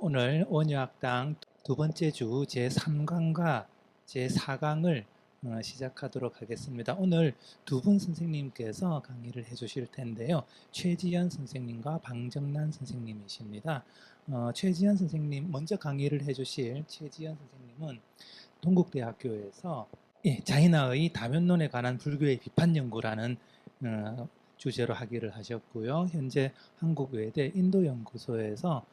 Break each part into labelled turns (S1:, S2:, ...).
S1: 오늘 온유학당 두 번째 주 제3강과 제4강을 시작하도록 하겠습니다. 오늘 두 분 선생님께서 강의를 해주실 텐데요. 최지연 선생님과 방정란 선생님이십니다. 최지연 선생님, 먼저 강의를 해주실 최지연 선생님은 동국대학교에서 자이나의 다면론에 관한 불교의 비판 연구라는 주제로 학위를 하셨고요. 현재 한국외대 인도연구소에서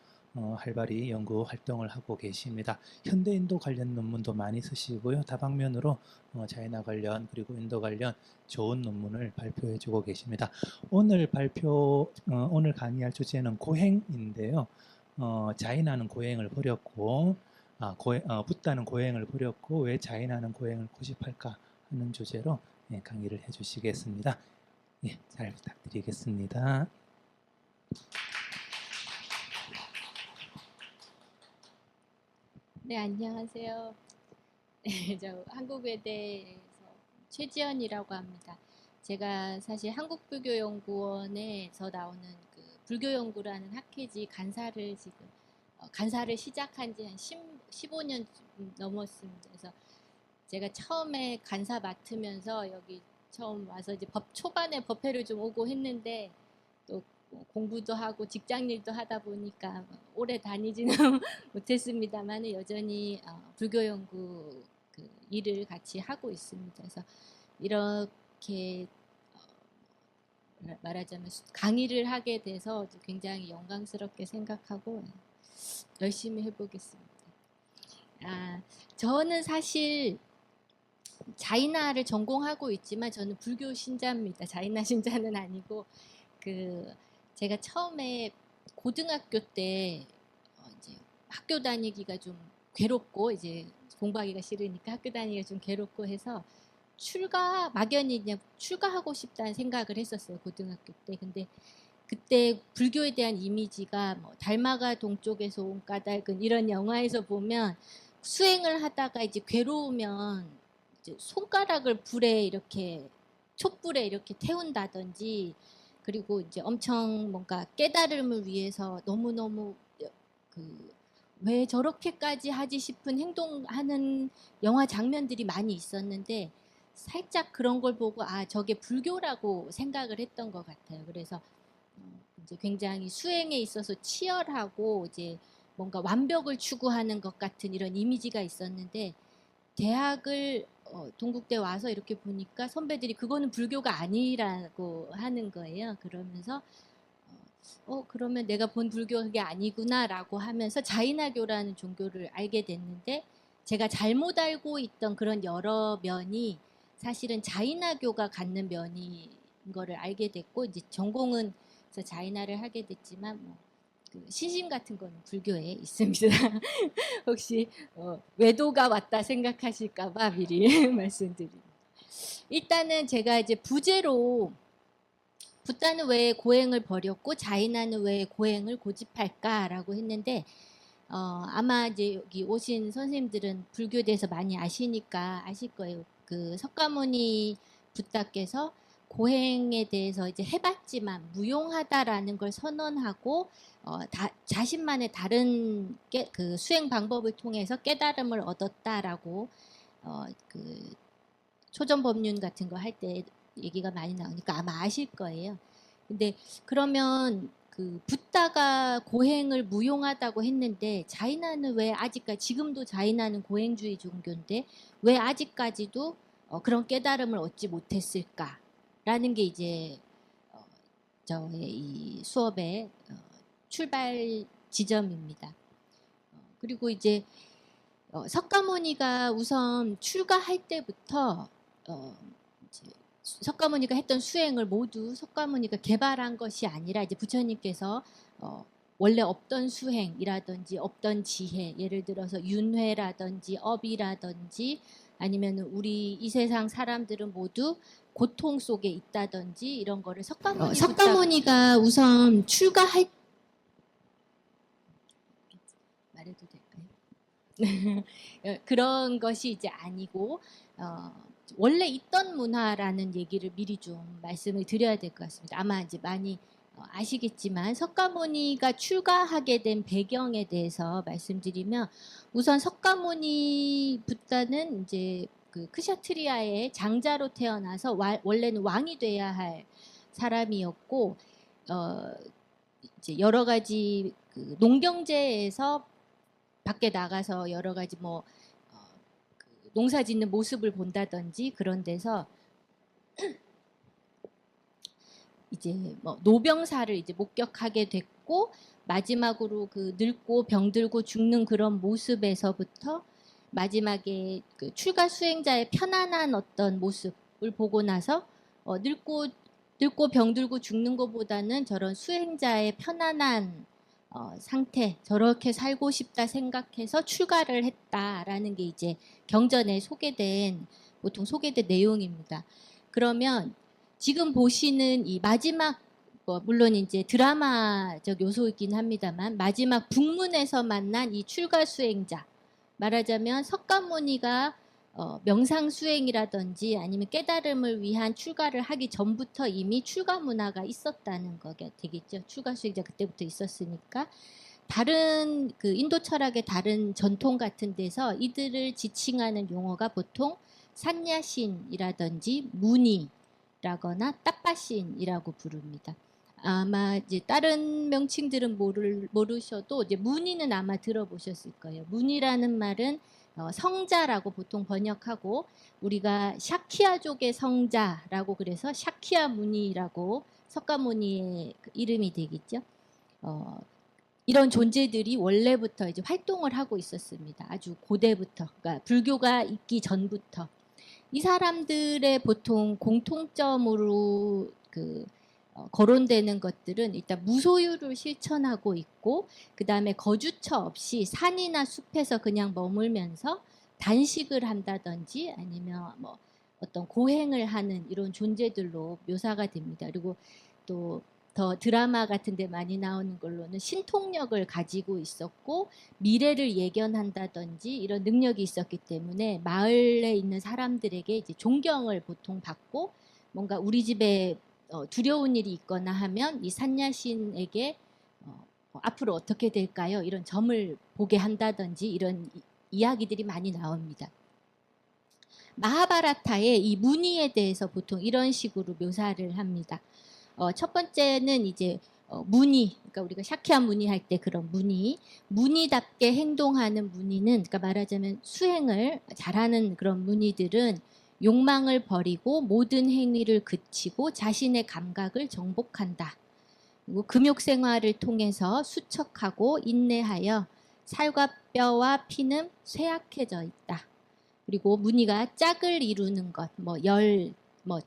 S1: 활발히 연구 활동을 하고 계십니다. 현대 인도 관련 논문도 많이 쓰시고요. 다방면으로 자이나 관련 그리고 인도 관련 좋은 논문을 발표해주고 계십니다. 오늘 강의할 주제는 고행인데요. 자이나는 고행을 버렸고 붓다는 고행을 버렸고 왜 자이나는 고행을 고집할까 하는 주제로 강의를 해주시겠습니다. 잘 부탁드리겠습니다.
S2: 네, 안녕하세요. 네, 저 한국외대에서 최지연이라고 합니다. 제가 사실 한국불교연구원에서 나오는 그 불교연구라는 학회지 간사를 시작한 지 한 15년 넘었습니다. 그래서 제가 처음에 간사 맡으면서 여기 처음 와서 이제 초반에 법회를 좀 오고 했는데 또 공부도 하고 직장일도 하다 보니까 오래 다니지는 못했습니다만 여전히 불교 연구 그 일을 같이 하고 있습니다. 그래서 이렇게 말하자면 강의를 하게 돼서 굉장히 영광스럽게 생각하고 열심히 해보겠습니다. 저는 사실 자이나를 전공하고 있지만 저는 불교 신자입니다. 자이나 신자는 아니고 제가 처음에 고등학교 때 이제 학교 다니기가 좀 괴롭고 이제 공부하기가 싫으니까 학교 다니기가 좀 괴롭고 해서 막연히 그냥 출가하고 싶다는 생각을 했었어요. 고등학교 때. 근데 그때 불교에 대한 이미지가 뭐 달마가 동쪽에서 온 까닭은 이런 영화에서 보면 수행을 하다가 이제 괴로우면 이제 손가락을 촛불에 이렇게 태운다든지 그리고 이제 엄청 뭔가 깨달음을 위해서 너무너무 왜 저렇게까지 하지 싶은 행동하는 영화 장면들이 많이 있었는데 살짝 그런 걸 보고 저게 불교라고 생각을 했던 것 같아요. 그래서 이제 굉장히 수행에 있어서 치열하고 이제 뭔가 완벽을 추구하는 것 같은 이런 이미지가 있었는데 대학을 동국대 와서 이렇게 보니까 선배들이 그거는 불교가 아니라고 하는 거예요. 그러면서 그러면 내가 본 불교 그게 아니구나라고 하면서 자이나교라는 종교를 알게 됐는데 제가 잘못 알고 있던 그런 여러 면이 사실은 자이나교가 갖는 면인 거를 알게 됐고 이제 전공은 그래서 자이나를 하게 됐지만 그 신심 같은 거는 불교에 있습니다. 혹시 외도가 왔다 생각하실까봐 미리 말씀드립니다. 일단은 제가 이제 부제로 붓다는 왜 고행을 버렸고 자이나는 왜 고행을 고집할까라고 했는데 아마 이제 여기 오신 선생님들은 불교에 대해서 많이 아시니까 아실 거예요. 그 석가모니 붓다께서 고행에 대해서 이제 해봤지만 무용하다라는 걸 선언하고 자신만의 다른 그 수행 방법을 통해서 깨달음을 얻었다라고 그 초전법륜 같은 거 할 때 얘기가 많이 나오니까 아마 아실 거예요. 근데 그러면 그 붓다가 고행을 무용하다고 했는데 자이나는 왜 아직까지 지금도 자이나는 고행주의 종교인데 왜 아직까지도 그런 깨달음을 얻지 못했을까라는 게 이제 저의 이 수업의 출발 지점입니다. 그리고 이제 석가모니가 우선 출가할 때부터 이제 석가모니가 했던 수행을 모두 석가모니가 개발한 것이 아니라 이제 부처님께서 원래 없던 수행이라든지 없던 지혜, 예를 들어서 윤회라든지 업이라든지 아니면 우리 이 세상 사람들은 모두 고통 속에 있다든지 이런 거를 석가모니가 우선 출가할 말해도 될까요? 그런 것이 이제 아니고 원래 있던 문화라는 얘기를 미리 좀 말씀을 드려야 될 것 같습니다. 아마 이제 많이 아시겠지만 석가모니가 출가하게 된 배경에 대해서 말씀드리면 우선 석가모니 붓다는 이제 그 크샤트리아의 장자로 태어나서 원래는 왕이 돼야 할 사람이었고 이제 여러 가지 그 농경제에서 밖에 나가서 여러 가지 그 농사 짓는 모습을 본다든지 그런 데서 이제 노병사를 이제 목격하게 됐고 마지막으로 그 늙고 병들고 죽는 그런 모습에서부터 마지막에 그 출가 수행자의 편안한 어떤 모습을 보고 나서 늙고 병들고 죽는 것보다는 저런 수행자의 편안한 상태 저렇게 살고 싶다 생각해서 출가를 했다라는 게 이제 경전에 보통 소개된 내용입니다. 그러면 지금 보시는 이 마지막 물론 이제 드라마적 요소이긴 합니다만 마지막 북문에서 만난 이 출가 수행자 말하자면 석가모니가 명상 수행이라든지 아니면 깨달음을 위한 출가를 하기 전부터 이미 출가 문화가 있었다는 거가 되겠죠. 출가 수행자 그때부터 있었으니까 다른 그 인도 철학의 다른 전통 같은 데서 이들을 지칭하는 용어가 보통 산야신이라든지 무니라거나 따빠신이라고 부릅니다. 아마 이제 다른 명칭들은 모르셔도 이제 무니는 아마 들어보셨을 거예요. 무니라는 말은 성자라고 보통 번역하고 우리가 샤키야족의 성자라고 그래서 샤키야 무니라고 석가모니의 그 이름이 되겠죠. 이런 존재들이 원래부터 이제 활동을 하고 있었습니다. 아주 고대부터, 그러니까 불교가 있기 전부터 이 사람들의 보통 공통점으로 거론되는 것들은 일단 무소유를 실천하고 있고 그 다음에 거주처 없이 산이나 숲에서 그냥 머물면서 단식을 한다든지 아니면 어떤 고행을 하는 이런 존재들로 묘사가 됩니다. 그리고 또 더 드라마 같은 데 많이 나오는 걸로는 신통력을 가지고 있었고 미래를 예견한다든지 이런 능력이 있었기 때문에 마을에 있는 사람들에게 이제 존경을 보통 받고 뭔가 우리 집에 두려운 일이 있거나 하면 이 산야신에게 앞으로 어떻게 될까요? 이런 점을 보게 한다든지 이런 이야기들이 많이 나옵니다. 마하바라타에 이 무니에 대해서 보통 이런 식으로 묘사를 합니다. 첫 번째는 이제 무니, 그러니까 우리가 샤키야 무니 할 때 그런 무니답게 행동하는 무니는, 그러니까 말하자면 수행을 잘하는 그런 무니들은 욕망을 버리고 모든 행위를 그치고 자신의 감각을 정복한다. 그리고 금욕 생활을 통해서 수척하고 인내하여 살과 뼈와 피는 쇠약해져 있다. 그리고 무니가 짝을 이루는 것,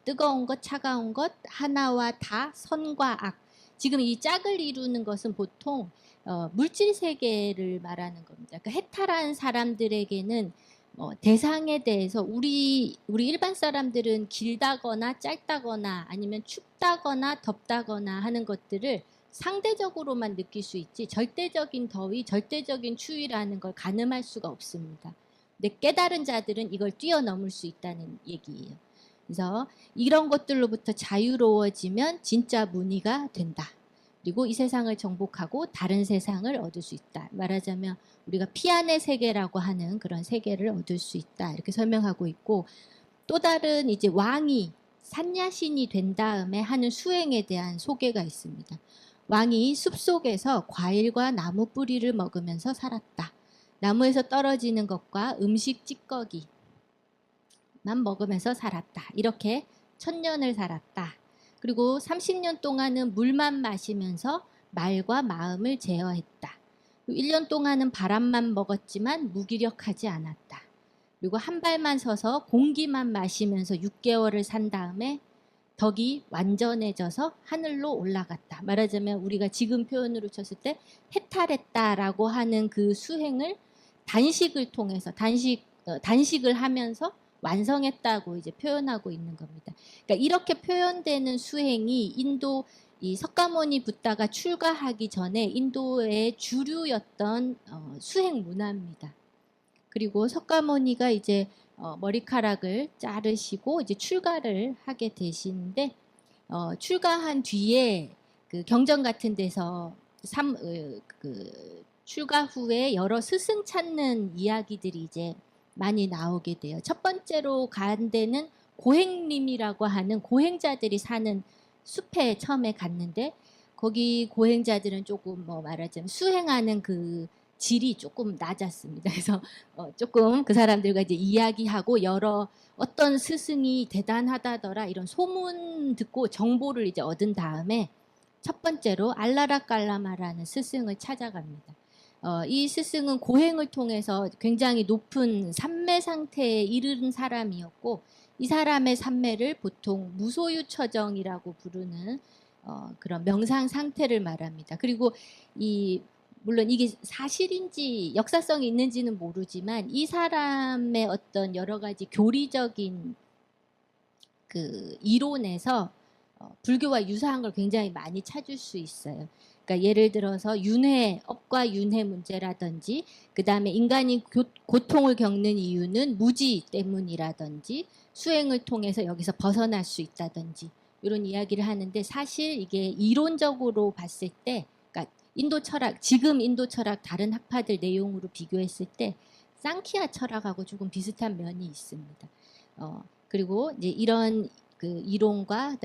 S2: 뜨거운 것, 차가운 것, 하나와 다, 선과 악. 지금 이 짝을 이루는 것은 보통 물질 세계를 말하는 겁니다. 그러니까 해탈한 사람들에게는 대상에 대해서 우리 일반 사람들은 길다거나 짧다거나 아니면 춥다거나 덥다거나 하는 것들을 상대적으로만 느낄 수 있지 절대적인 더위, 절대적인 추위라는 걸 가늠할 수가 없습니다. 근데 깨달은 자들은 이걸 뛰어넘을 수 있다는 얘기예요. 그래서 이런 것들로부터 자유로워지면 진짜 무니가 된다. 그리고 이 세상을 정복하고 다른 세상을 얻을 수 있다. 말하자면 우리가 피안의 세계라고 하는 그런 세계를 얻을 수 있다. 이렇게 설명하고 있고 또 다른 이제 왕이 산야신이 된 다음에 하는 수행에 대한 소개가 있습니다. 왕이 숲속에서 과일과 나무 뿌리를 먹으면서 살았다. 나무에서 떨어지는 것과 음식 찌꺼기만 먹으면서 살았다. 이렇게 1000년을 살았다. 그리고 30년 동안은 물만 마시면서 말과 마음을 제어했다. 1년 동안은 바람만 먹었지만 무기력하지 않았다. 그리고 한 발만 서서 공기만 마시면서 6개월을 산 다음에 덕이 완전해져서 하늘로 올라갔다. 말하자면 우리가 지금 표현으로 쳤을 때 해탈했다라고 하는 그 수행을 단식을 통해서 단식을 하면서 완성했다고 이제 표현하고 있는 겁니다. 그러니까 이렇게 표현되는 수행이 인도 이 석가모니 붓다가 출가하기 전에 인도의 주류였던 수행 문화입니다. 그리고 석가모니가 이제 머리카락을 자르시고 이제 출가를 하게 되시는데 출가한 뒤에 그 경전 같은 데서 출가 후에 여러 스승 찾는 이야기들이 이제 많이 나오게 돼요. 첫 번째로 간 데는 고행림이라고 하는 고행자들이 사는 숲에 처음에 갔는데 거기 고행자들은 조금 뭐 말하자면 수행하는 그 질이 조금 낮았습니다. 그래서 조금 그 사람들과 이제 이야기하고 여러 어떤 스승이 대단하다더라 이런 소문 듣고 정보를 이제 얻은 다음에 첫 번째로 알라라깔라마라는 스승을 찾아갑니다. 이 스승은 고행을 통해서 굉장히 높은 삼매 상태에 이르는 사람이었고 이 사람의 삼매를 보통 무소유처정이라고 부르는 그런 명상 상태를 말합니다. 그리고 물론 이게 사실인지 역사성이 있는지는 모르지만 이 사람의 어떤 여러 가지 교리적인 그 이론에서 불교와 유사한 걸 굉장히 많이 찾을 수 있어요. 그러니까 예를 들어서 업과 윤회 문제라든지 그 다음에 인간이 고통을 겪는 이유는 무지 때문이라든지 수행을 통해서 여기서 벗어날 수 있다든지 이런 이야기를 하는데 사실 이게 이론적으로 봤을 때 그러니까 지금 인도 철학 다른 학파들 내용으로 비교했을 때 쌍키아 철학하고 조금 비슷한 면이 있습니다. 그리고 이제 이런 그 이론과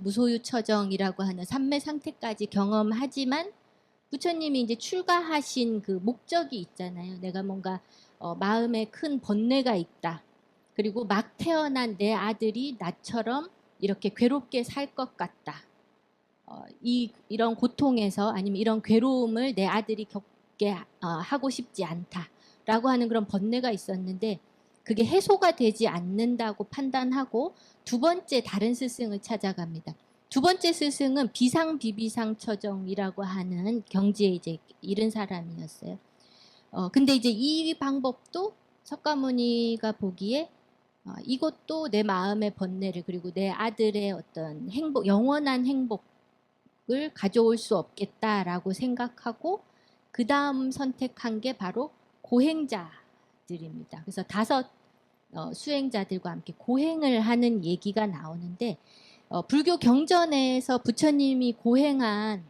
S2: 무소유처정이라고 하는 삼매 상태까지 경험하지만 부처님이 이제 출가하신 그 목적이 있잖아요. 내가 뭔가 마음에 큰 번뇌가 있다. 그리고 막 태어난 내 아들이 나처럼 이렇게 괴롭게 살 것 같다. 이런 고통에서 아니면 이런 괴로움을 내 아들이 겪게 하고 싶지 않다라고 하는 그런 번뇌가 있었는데 그게 해소가 되지 않는다고 판단하고 두 번째 다른 스승을 찾아갑니다. 두 번째 스승은 비상비비상처정이라고 하는 경지에 이제 이른 사람이었어요. 근데 이제 이 방법도 석가모니가 보기에 이것도 내 마음의 번뇌를 그리고 내 아들의 어떤 영원한 행복을 가져올 수 없겠다라고 생각하고 그 다음 선택한 게 바로 고행자들입니다. 그래서 5 수행자들과 함께 고행을 하는 얘기가 나오는데 불교 경전에서 부처님이 고행한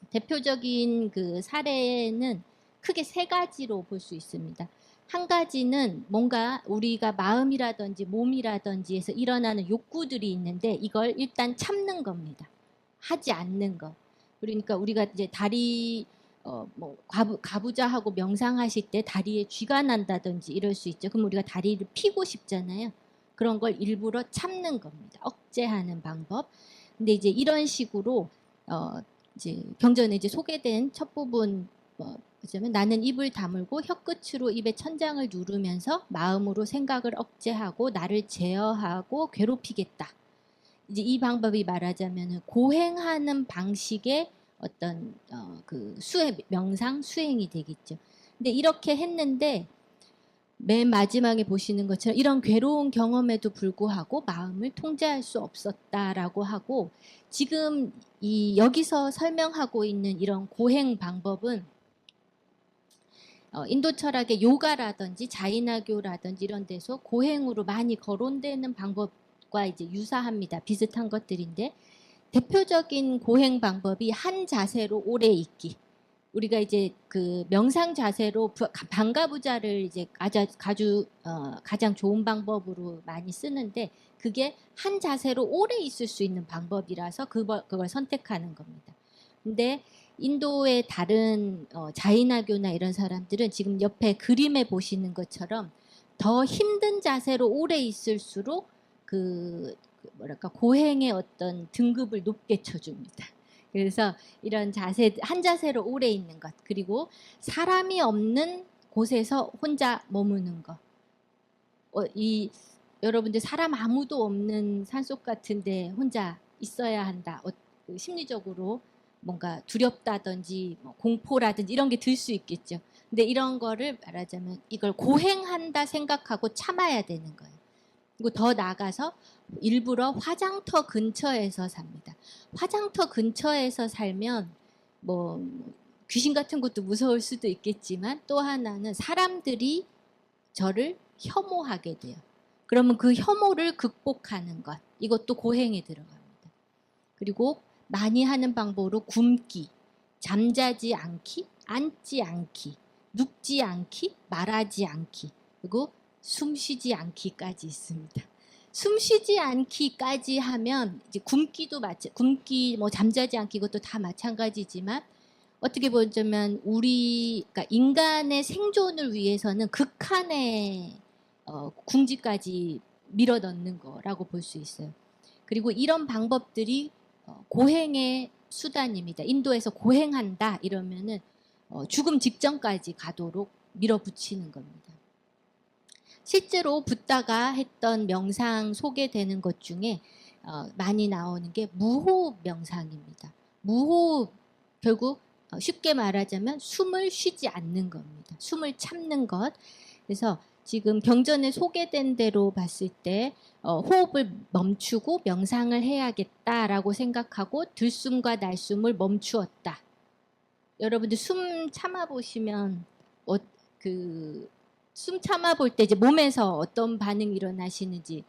S2: 대표적인 그 사례는 크게 3가지로 볼 수 있습니다. 한 가지는 뭔가 우리가 마음이라든지 몸이라든지에서 일어나는 욕구들이 있는데 이걸 일단 참는 겁니다. 하지 않는 것. 그러니까 우리가 이제 다리 뭐 가부좌 하고 명상하실 때 다리에 쥐가 난다든지 이럴 수 있죠. 그럼 우리가 다리를 펴고 싶잖아요. 그런 걸 일부러 참는 겁니다. 억제하는 방법. 근데 이제 이런 식으로 이제 경전에 이제 소개된 첫 부분 뭐냐면 나는 입을 다물고 혀끝으로 입의 천장을 누르면서 마음으로 생각을 억제하고 나를 제어하고 괴롭히겠다. 이제 이 방법이 말하자면 고행하는 방식의 어떤 그 명상 수행이 되겠죠. 근데 이렇게 했는데 맨 마지막에 보시는 것처럼 이런 괴로운 경험에도 불구하고 마음을 통제할 수 없었다라고 하고 지금 여기서 설명하고 있는 이런 고행 방법은 인도 철학의 요가라든지 자이나교라든지 이런 데서 고행으로 많이 거론되는 방법과 이제 유사합니다. 비슷한 것들인데 대표적인 고행 방법이 한 자세로 오래 있기. 우리가 이제 그 명상 자세로 방가부자를 이제 가장 좋은 방법으로 많이 쓰는데 그게 한 자세로 오래 있을 수 있는 방법이라서 그걸 선택하는 겁니다. 근데 인도의 다른 자이나교나 이런 사람들은 지금 옆에 그림에 보시는 것처럼 더 힘든 자세로 오래 있을수록 고행의 어떤 등급을 높게 쳐줍니다. 그래서 이런 한 자세로 오래 있는 것, 그리고 사람이 없는 곳에서 혼자 머무는 것. 여러분들 사람 아무도 없는 산속 같은데 혼자 있어야 한다. 심리적으로 뭔가 두렵다든지 공포라든지 이런 게 들 수 있겠죠. 근데 이런 거를 말하자면 이걸 고행한다 생각하고 참아야 되는 거예요. 그리고 더 나아가서 일부러 화장터 근처에서 삽니다. 화장터 근처에서 살면 뭐 귀신 같은 것도 무서울 수도 있겠지만 또 하나는 사람들이 저를 혐오하게 돼요. 그러면 그 혐오를 극복하는 것, 이것도 고행에 들어갑니다. 그리고 많이 하는 방법으로 굶기, 잠자지 않기, 앉지 않기, 눕지 않기, 말하지 않기, 그리고 숨쉬지 않기까지 있습니다. 숨쉬지 않기까지 하면 이제 굶기 뭐 잠자지 않기 이것도 다 마찬가지지만 어떻게 보자면 그러니까 인간의 생존을 위해서는 극한의 궁지까지 밀어넣는 거라고 볼 수 있어요. 그리고 이런 방법들이 고행의 수단입니다. 인도에서 고행한다 이러면은 죽음 직전까지 가도록 밀어붙이는 겁니다. 실제로 붓다가 했던 명상 소개되는 것 중에 많이 나오는 게 무호흡 명상입니다. 무호흡 결국 쉽게 말하자면 숨을 쉬지 않는 겁니다. 숨을 참는 것. 그래서 지금 경전에 소개된 대로 봤을 때 호흡을 멈추고 명상을 해야겠다라고 생각하고 들숨과 날숨을 멈추었다. 여러분들 숨 참아 보시면 숨 참아 볼 때 이제 몸에서 어떤 반응이 일어나시는지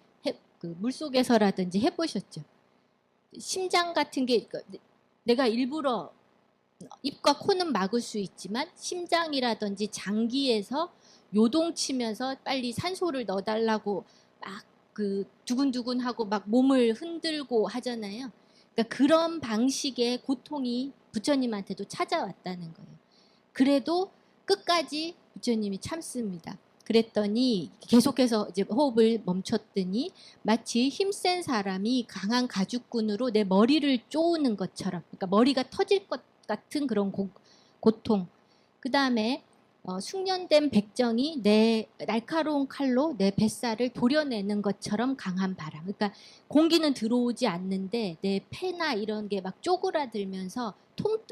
S2: 물속에서라든지 해보셨죠? 심장 같은 게 내가 일부러 입과 코는 막을 수 있지만 심장이라든지 장기에서 요동치면서 빨리 산소를 넣어달라고 막 두근두근하고 막 몸을 흔들고 하잖아요. 그러니까 그런 방식의 고통이 부처님한테도 찾아왔다는 거예요. 그래도 끝까지 부처님이 참습니다. 그랬더니 계속해서 이제 호흡을 멈췄더니 마치 힘센 사람이 강한 가죽끈으로 내 머리를 쪼는 것처럼, 그러니까 머리가 터질 것 같은 그런 고통. 그 다음에 숙련된 백정이 내 날카로운 칼로 내 뱃살을 도려내는 것처럼 강한 바람. 그러니까 공기는 들어오지 않는데 내 폐나 이런 게 막 쪼그라들면서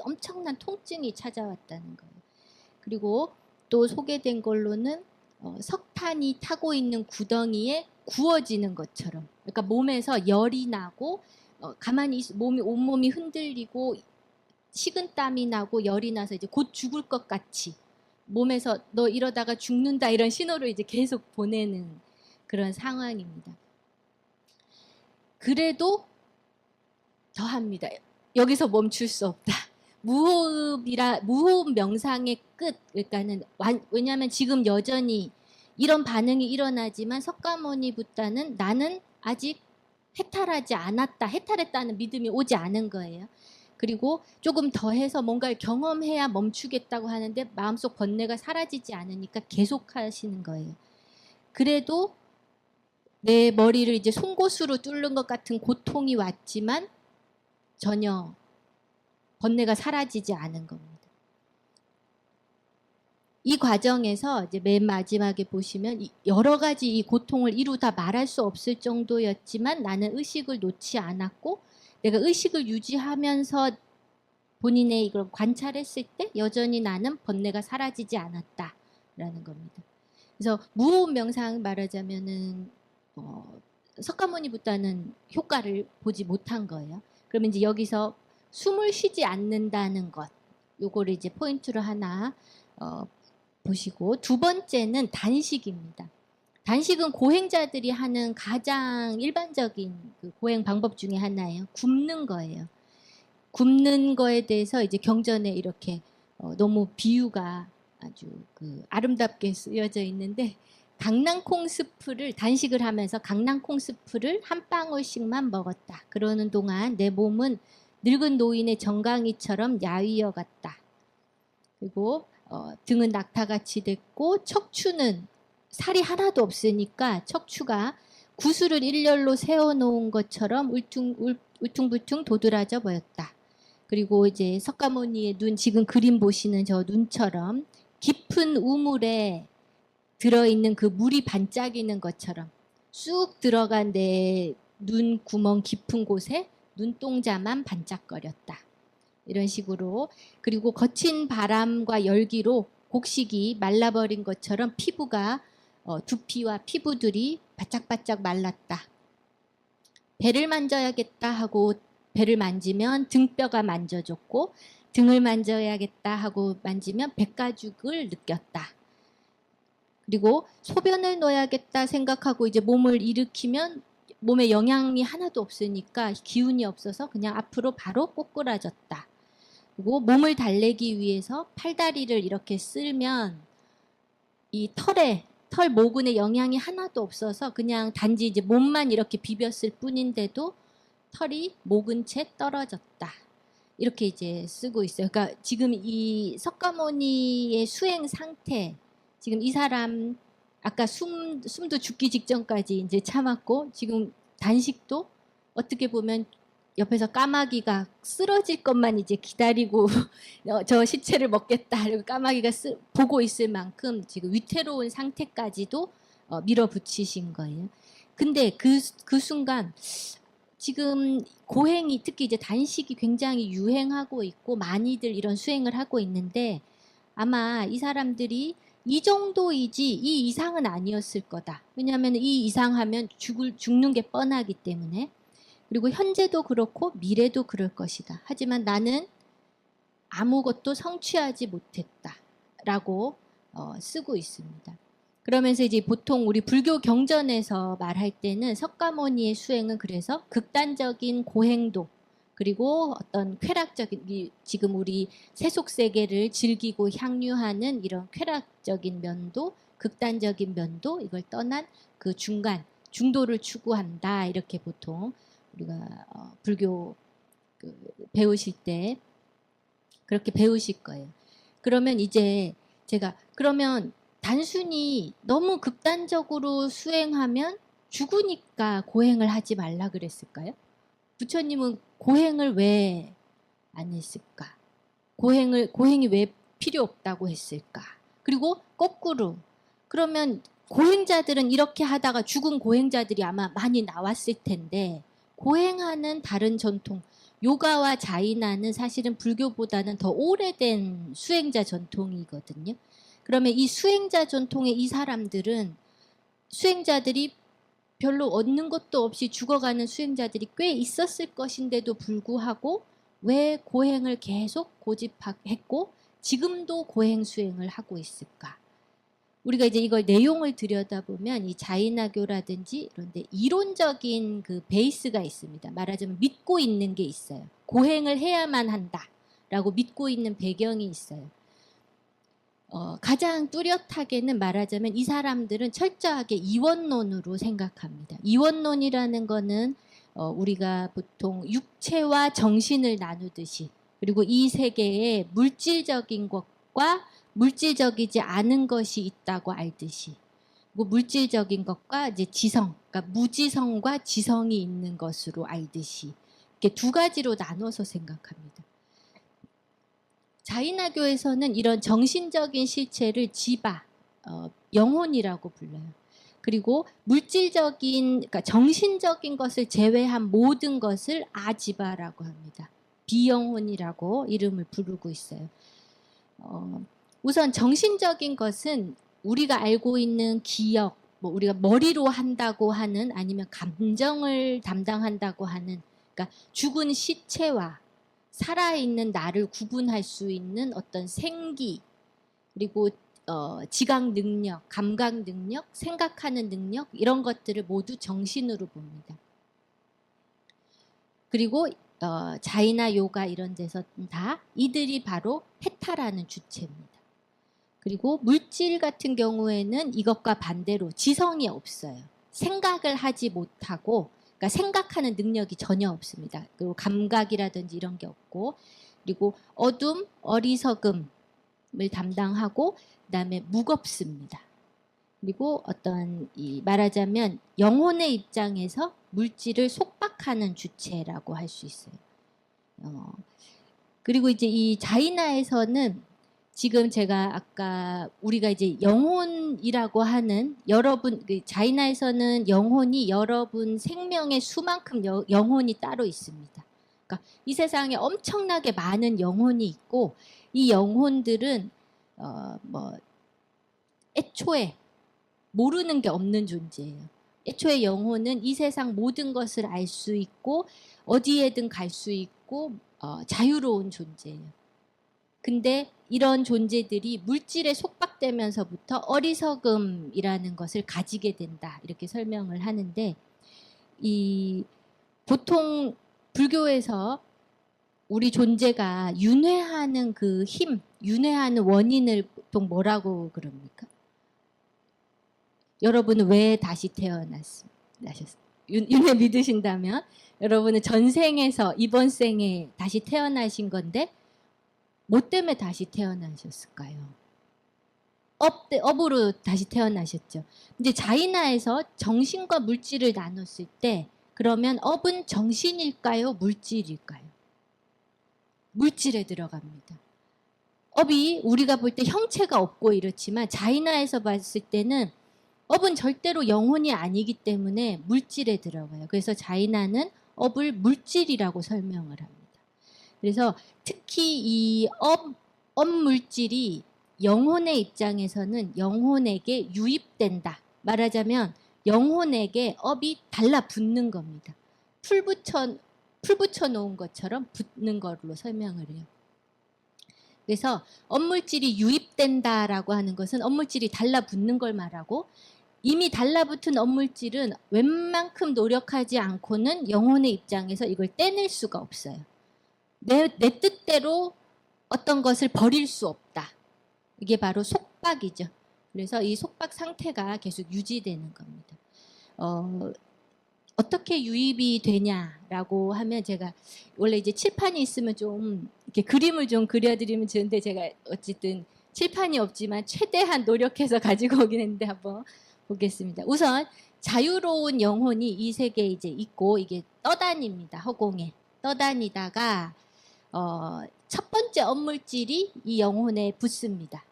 S2: 엄청난 통증이 찾아왔다는 거예요. 그리고 또 소개된 걸로는 석탄이 타고 있는 구덩이에 구워지는 것처럼, 그러니까 몸에서 열이 나고 가만히 온몸이 흔들리고 식은땀이 나고 열이 나서 이제 곧 죽을 것 같이 몸에서 너 이러다가 죽는다 이런 신호를 이제 계속 보내는 그런 상황입니다. 그래도 더 합니다. 여기서 멈출 수 없다. 무호흡 명상의 끝. 그러니까는 왜냐하면 지금 여전히 이런 반응이 일어나지만 석가모니 붓다는 나는 아직 해탈하지 않았다. 해탈했다는 믿음이 오지 않은 거예요. 그리고 조금 더 해서 뭔가를 경험해야 멈추겠다고 하는데 마음속 번뇌가 사라지지 않으니까 계속 하시는 거예요. 그래도 내 머리를 이제 송곳으로 뚫는 것 같은 고통이 왔지만 전혀 번뇌가 사라지지 않은 겁니다. 이 과정에서 이제 맨 마지막에 보시면 여러 가지 이 고통을 이루다 말할 수 없을 정도였지만 나는 의식을 놓지 않았고 내가 의식을 유지하면서 본인의 이걸 관찰했을 때 여전히 나는 번뇌가 사라지지 않았다라는 겁니다. 그래서 무호흡 명상 말하자면은 석가모니보다는 효과를 보지 못한 거예요. 그러면 이제 여기서 숨을 쉬지 않는다는 것, 요거를 이제 포인트로 하나 보시고, 두 번째는 단식입니다. 단식은 고행자들이 하는 가장 일반적인 그 고행 방법 중에 하나예요. 굶는 거예요. 굶는 거에 대해서 이제 경전에 이렇게 너무 비유가 아주 아름답게 쓰여져 있는데, 강낭콩 스프를 단식을 하면서 강낭콩 스프를 한 방울씩만 먹었다. 그러는 동안 내 몸은 늙은 노인의 정강이처럼 야위어 갔다. 그리고 등은 낙타같이 됐고 척추는 살이 하나도 없으니까 척추가 구슬을 일렬로 세워놓은 것처럼 울퉁불퉁 도드라져 보였다. 그리고 이제 석가모니의 눈, 지금 그림 보시는 저 눈처럼 깊은 우물에 들어있는 그 물이 반짝이는 것처럼 쑥 들어간 내 눈 구멍 깊은 곳에 눈동자만 반짝거렸다. 이런 식으로. 그리고 거친 바람과 열기로 곡식이 말라버린 것처럼 피부가 두피와 피부들이 바짝바짝 말랐다. 배를 만져야겠다 하고 배를 만지면 등뼈가 만져졌고 등을 만져야겠다 하고 만지면 백가죽을 느꼈다. 그리고 소변을 넣어야겠다 생각하고 이제 몸을 일으키면 몸에 영양이 하나도 없으니까 기운이 없어서 그냥 앞으로 바로 꼬꾸라졌다. 그리고 몸을 달래기 위해서 팔다리를 이렇게 쓸면 이 털 모근에 영양이 하나도 없어서 그냥 단지 이제 몸만 이렇게 비볐을 뿐인데도 털이 목은 채 떨어졌다. 이렇게 이제 쓰고 있어요. 그러니까 지금 이 석가모니의 수행 상태, 지금 이 사람 아까 숨도 죽기 직전까지 이제 참았고 지금 단식도 어떻게 보면 옆에서 까마귀가 쓰러질 것만 이제 기다리고 저 시체를 먹겠다. 그리고 까마귀가 보고 있을 만큼 지금 위태로운 상태까지도 밀어붙이신 거예요. 근데 그 순간 지금 고행이 특히 이제 단식이 굉장히 유행하고 있고 많이들 이런 수행을 하고 있는데 아마 이 사람들이 이 정도이지 이 이상은 아니었을 거다. 왜냐하면 이 이상 하면 죽는 게 뻔하기 때문에. 그리고 현재도 그렇고 미래도 그럴 것이다. 하지만 나는 아무것도 성취하지 못했다. 라고 쓰고 있습니다. 그러면서 이제 보통 우리 불교 경전에서 말할 때는 석가모니의 수행은 그래서 극단적인 고행도 그리고 어떤 쾌락적인 지금 우리 세속세계를 즐기고 향유하는 이런 쾌락적인 면도 극단적인 면도 이걸 떠난 그 중간 중도를 추구한다. 이렇게 보통 우리가 불교 배우실 때 그렇게 배우실 거예요. 그러면 이제 제가 그러면 단순히 너무 극단적으로 수행하면 죽으니까 고행을 하지 말라 그랬을까요? 부처님은 고행을 왜 안 했을까? 고행이 왜 필요 없다고 했을까? 그리고 거꾸로 그러면 고행자들은 이렇게 하다가 죽은 고행자들이 아마 많이 나왔을 텐데 고행하는 다른 전통 요가와 자이나는 사실은 불교보다는 더 오래된 수행자 전통이거든요. 그러면 이 수행자 전통의 이 사람들은 수행자들이 별로 얻는 것도 없이 죽어가는 수행자들이 꽤 있었을 것인데도 불구하고 왜 고행을 계속 고집했고 지금도 고행 수행을 하고 있을까? 우리가 이제 이걸 내용을 들여다보면 이 자이나교라든지 이런데 이론적인 그 베이스가 있습니다. 말하자면 믿고 있는 게 있어요. 고행을 해야만 한다라고 믿고 있는 배경이 있어요. 가장 뚜렷하게는 말하자면 이 사람들은 철저하게 이원론으로 생각합니다. 이원론이라는 거는 우리가 보통 육체와 정신을 나누듯이 그리고 이 세계에 물질적인 것과 물질적이지 않은 것이 있다고 알듯이 그리고 물질적인 것과 이제 지성, 그러니까 무지성과 지성이 있는 것으로 알듯이 이렇게 두 가지로 나눠서 생각합니다. 자이나교에서는 이런 정신적인 실체를 지바, 영혼이라고 불러요. 그리고 물질적인, 그러니까 정신적인 것을 제외한 모든 것을 아지바라고 합니다. 비영혼이라고 이름을 부르고 있어요. 우선 정신적인 것은 우리가 알고 있는 기억, 뭐 우리가 머리로 한다고 하는 아니면 감정을 담당한다고 하는, 그러니까 죽은 시체와 살아있는 나를 구분할 수 있는 어떤 생기, 그리고 지각 능력, 감각 능력, 생각하는 능력 이런 것들을 모두 정신으로 봅니다. 그리고 자이나 요가 이런 데서 다 이들이 바로 해타라는 주체입니다. 그리고 물질 같은 경우에는 이것과 반대로 지성이 없어요. 생각을 하지 못하고 그러니까 생각하는 능력이 전혀 없습니다. 그리고 감각이라든지 이런 게 없고 그리고 어둠, 어리석음을 담당하고 그다음에 무겁습니다. 그리고 어떤 말하자면 영혼의 입장에서 물질을 속박하는 주체라고 할 수 있어요. 그리고 이제 이 자이나에서는 지금 제가 아까 우리가 이제 영혼이라고 하는 여러분 자이나에서는 영혼이 여러분 생명의 수만큼 영혼이 따로 있습니다. 그러니까 이 세상에 엄청나게 많은 영혼이 있고 이 영혼들은 애초에 모르는 게 없는 존재예요. 애초에 영혼은 이 세상 모든 것을 알 수 있고 어디에든 갈 수 있고 자유로운 존재예요. 근데 이런 존재들이 물질에 속박되면서부터 어리석음이라는 것을 가지게 된다. 이렇게 설명을 하는데 이 보통 불교에서 우리 존재가 윤회하는 그 힘, 윤회하는 원인을 보통 뭐라고 그럽니까? 여러분은 왜 다시 태어나셨어요? 윤회 믿으신다면 여러분은 전생에서 이번 생에 다시 태어나신 건데 뭐 때문에 다시 태어나셨을까요? 업으로 다시 태어나셨죠. 이제 자이나에서 정신과 물질을 나눴을 때 그러면 업은 정신일까요? 물질일까요? 물질에 들어갑니다. 업이 우리가 볼 때 형체가 없고 이렇지만 자이나에서 봤을 때는 업은 절대로 영혼이 아니기 때문에 물질에 들어가요. 그래서 자이나는 업을 물질이라고 설명을 합니다. 그래서 특히 이 업 물질이 영혼의 입장에서는 영혼에게 유입된다. 말하자면 영혼에게 업이 달라붙는 겁니다. 풀 붙여 놓은 것처럼 붙는 걸로 설명을 해요. 그래서 업물질이 유입된다라고 하는 것은 업물질이 달라붙는 걸 말하고 이미 달라붙은 업물질은 웬만큼 노력하지 않고는 영혼의 입장에서 이걸 떼낼 수가 없어요. 내 뜻대로 어떤 것을 버릴 수 없다. 이게 바로 속박이죠. 그래서 이 속박 상태가 계속 유지되는 겁니다. 어떻게 유입이 되냐라고 하면 제가 원래 이제 칠판이 있으면 좀 이렇게 그림을 좀 그려드리면 좋은데 제가 어쨌든 칠판이 없지만 최대한 노력해서 가지고 오긴 했는데 한번 보겠습니다. 우선 자유로운 영혼이 이 세계에 이제 있고 이게 떠다닙니다. 허공에 떠다니다가 첫 번째 업물질이 이 영혼에 붙습니다.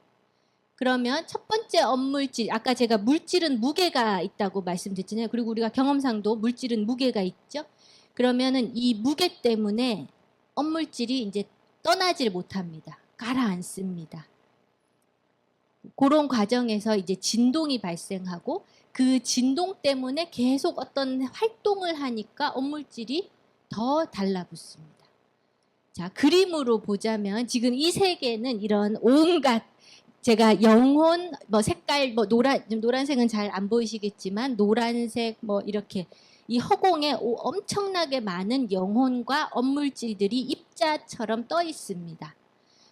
S2: 그러면 첫 번째 업물질, 아까 제가 물질은 무게가 있다고 말씀드렸잖아요. 그리고 우리가 경험상도 물질은 무게가 있죠. 그러면은 이 무게 때문에 업물질이 이제 떠나질 못합니다. 가라앉습니다. 그런 과정에서 이제 진동이 발생하고 그 진동 때문에 계속 어떤 활동을 하니까 업물질이 더 달라붙습니다. 자, 그림으로 보자면 지금 이 세계는 이런 온갖 제가 영혼, 뭐 색깔, 뭐 노란색은 잘 안 보이시겠지만 노란색 뭐 이렇게 이 허공에 엄청나게 많은 영혼과 업물질들이 입자처럼 떠 있습니다.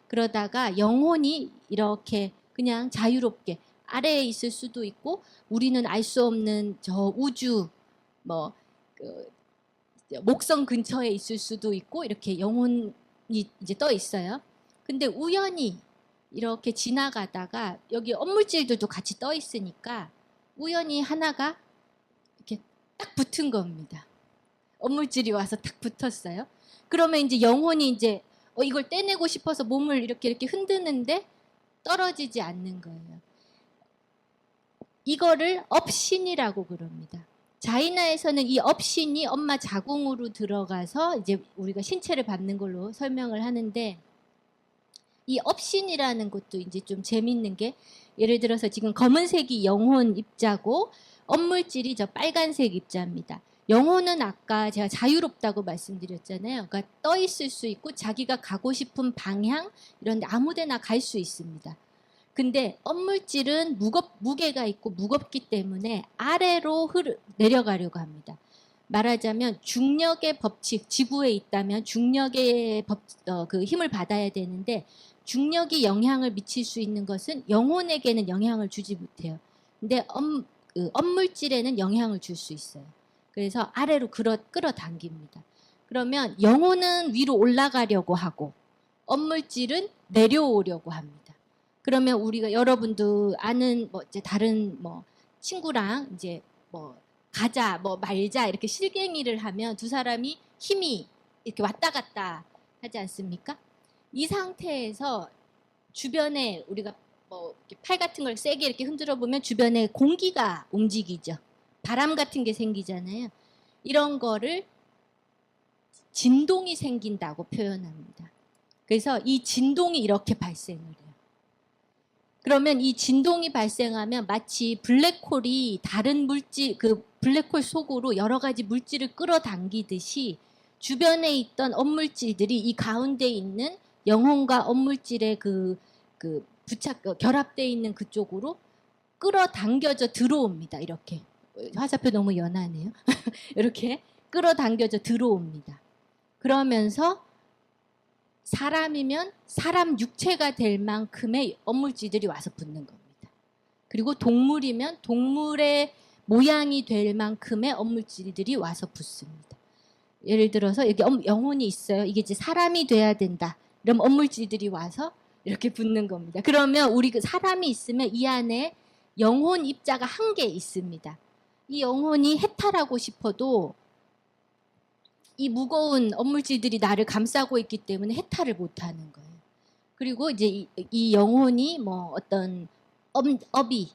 S2: 그러다가 영혼이 이렇게 그냥 자유롭게 아래에 있을 수도 있고 우리는 알 수 없는 저 우주 뭐 목성 근처에 있을 수도 있고 이렇게 영혼이 이제 떠 있어요. 근데 우연히 이렇게 지나가다가 여기 업물질들도 같이 떠 있으니까 우연히 하나가 이렇게 딱 붙은 겁니다. 업물질이 와서 딱 붙었어요. 그러면 이제 영혼이 이제 이걸 떼내고 싶어서 몸을 이렇게 흔드는데 떨어지지 않는 거예요. 이거를 업신이라고 그럽니다. 자이나에서는 이 업신이 엄마 자궁으로 들어가서 이제 우리가 신체를 받는 걸로 설명을 하는데 이 업신이라는 것도 이제 좀 재밌는 게 예를 들어서 지금 검은색이 영혼 입자고 업물질이 저 빨간색 입자입니다. 영혼은 아까 제가 자유롭다고 말씀드렸잖아요. 그러니까 떠 있을 수 있고 자기가 가고 싶은 방향 이런 데 아무데나 갈 수 있습니다. 근데 업물질은 무게가 있고 무겁기 때문에 아래로 내려가려고 합니다. 말하자면 중력의 법칙, 지구에 있다면 중력의 그 힘을 받아야 되는데 중력이 영향을 미칠 수 있는 것은 영혼에게는 영향을 주지 못해요. 근데 업물질에는 영향을 줄 수 있어요. 그래서 아래로 끌어당깁니다. 그러면 영혼은 위로 올라가려고 하고 업물질은 내려오려고 합니다. 그러면 우리가 여러분도 아는 뭐 이제 다른 뭐 친구랑 이제 뭐 가자 뭐 말자 이렇게 실갱이를 하면 두 사람이 힘이 이렇게 왔다 갔다 하지 않습니까? 이 상태에서 주변에 우리가 뭐 팔 같은 걸 세게 이렇게 흔들어 보면 주변에 공기가 움직이죠. 바람 같은 게 생기잖아요. 이런 거를 진동이 생긴다고 표현합니다. 그래서 이 진동이 이렇게 발생을 해요. 그러면 이 진동이 발생하면 마치 블랙홀이 다른 물질, 그 블랙홀 속으로 여러 가지 물질을 끌어당기듯이 주변에 있던 업물질들이 이 가운데 있는 영혼과 업물질의 결합되어 있는 그쪽으로 끌어당겨져 들어옵니다. 이렇게 화살표 너무 연하네요. 이렇게 끌어당겨져 들어옵니다. 그러면서 사람이면 사람 육체가 될 만큼의 업물질들이 와서 붙는 겁니다. 그리고 동물이면 동물의 모양이 될 만큼의 업물질들이 와서 붙습니다. 예를 들어서 여기 영혼이 있어요. 이게 이제 사람이 돼야 된다. 이런 업물질들이 와서 이렇게 붙는 겁니다. 그러면 우리 그 사람이 있으면 이 안에 영혼 입자가 한 개 있습니다. 이 영혼이 해탈하고 싶어도 이 무거운 업물질들이 나를 감싸고 있기 때문에 해탈을 못하는 거예요. 그리고 이제 이 영혼이 뭐 어떤 업이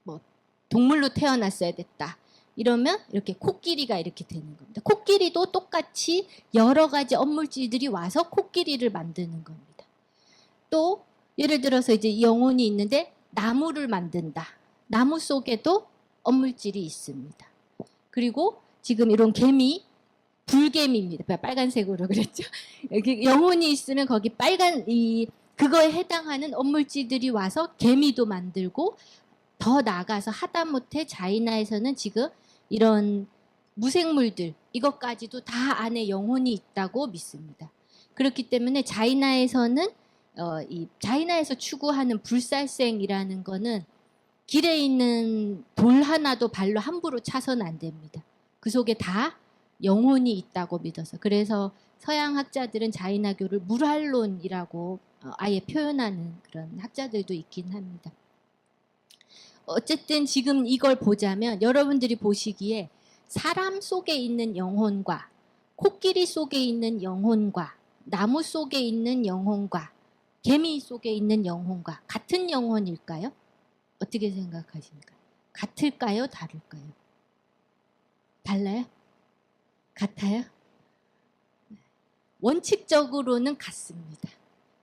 S2: 뭐 동물로 태어났어야 됐다. 이러면 이렇게 코끼리가 이렇게 되는 겁니다. 코끼리도 똑같이 여러 가지 업물질들이 와서 코끼리를 만드는 겁니다. 또 예를 들어서 이제 이 영혼이 있는데 나무를 만든다. 나무 속에도 업물질이 있습니다. 그리고 지금 이런 개미, 불개미입니다. 빨간색으로 그랬죠. 여기 영혼이 있으면 거기 그거에 해당하는 업물질들이 와서 개미도 만들고 더 나아가서 하다못해 자이나에서는 지금 이런 무생물들 이것까지도 다 안에 영혼이 있다고 믿습니다. 그렇기 때문에 자이나에서는 이 자이나에서 추구하는 불살생이라는 거는 길에 있는 돌 하나도 발로 함부로 차서는 안 됩니다. 그 속에 다 영혼이 있다고 믿어서 그래서 서양 학자들은 자이나교를 무랄론이라고 아예 표현하는 그런 학자들도 있긴 합니다. 어쨌든 지금 이걸 보자면 여러분들이 보시기에 사람 속에 있는 영혼과 코끼리 속에 있는 영혼과 나무 속에 있는 영혼과 개미 속에 있는 영혼과 같은 영혼일까요? 어떻게 생각하십니까? 같을까요? 다를까요? 달라요? 같아요? 원칙적으로는 같습니다.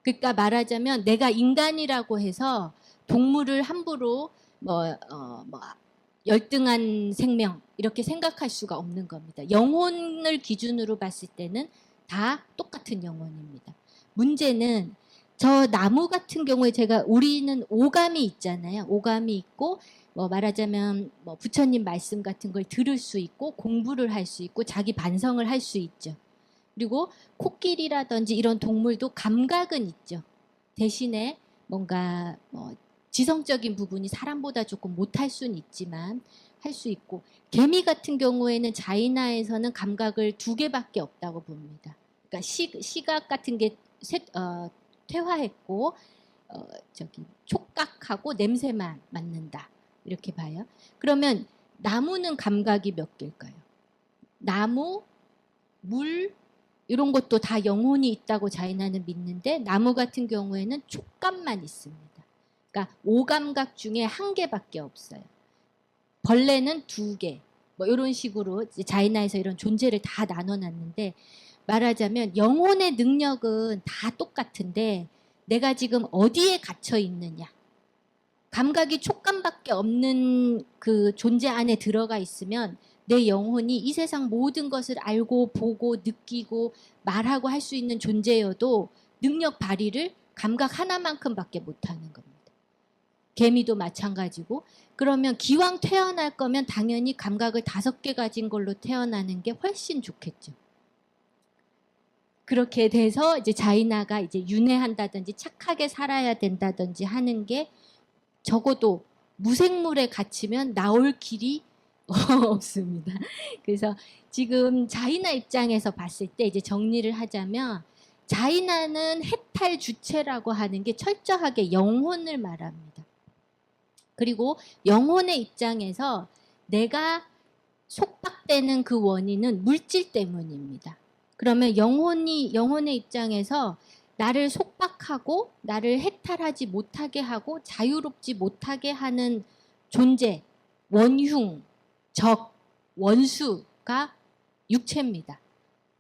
S2: 그러니까 말하자면 내가 인간이라고 해서 동물을 함부로 열등한 생명 이렇게 생각할 수가 없는 겁니다. 영혼을 기준으로 봤을 때는 다 똑같은 영혼입니다. 문제는 저 나무 같은 경우에 우리는 오감이 있잖아요. 오감이 있고 말하자면 부처님 말씀 같은 걸 들을 수 있고 공부를 할 수 있고 자기 반성을 할 수 있죠. 그리고 코끼리라든지 이런 동물도 감각은 있죠. 대신에 뭔가 지성적인 부분이 사람보다 조금 못할 수는 있지만 할 수 있고 개미 같은 경우에는 자이나에서는 감각을 2개밖에 없다고 봅니다. 그러니까 시각 같은 게 퇴화했고 촉각하고 냄새만 맡는다. 이렇게 봐요. 그러면 나무는 감각이 몇 개일까요? 나무, 물 이런 것도 다 영혼이 있다고 자이나는 믿는데 나무 같은 경우에는 촉감만 있습니다. 그러니까 5감각 중에 1개밖에 없어요. 벌레는 2개. 이런 식으로 자이나에서 이런 존재를 다 나눠놨는데 말하자면 영혼의 능력은 다 똑같은데 내가 지금 어디에 갇혀 있느냐. 감각이 촉감밖에 없는 그 존재 안에 들어가 있으면 내 영혼이 이 세상 모든 것을 알고 보고 느끼고 말하고 할 수 있는 존재여도 능력 발휘를 감각 하나만큼밖에 못하는 겁니다. 개미도 마찬가지고 그러면 기왕 태어날 거면 당연히 감각을 5개 가진 걸로 태어나는 게 훨씬 좋겠죠. 그렇게 돼서 이제 자이나가 이제 윤회한다든지 착하게 살아야 된다든지 하는 게 적어도 무생물에 갇히면 나올 길이 없습니다. 그래서 지금 자이나 입장에서 봤을 때 이제 정리를 하자면 자이나는 해탈 주체라고 하는 게 철저하게 영혼을 말합니다. 그리고 영혼의 입장에서 내가 속박되는 그 원인은 물질 때문입니다. 그러면 영혼의 입장에서 나를 속박하고 나를 해탈하지 못하게 하고 자유롭지 못하게 하는 존재, 원흉, 적, 원수가 육체입니다.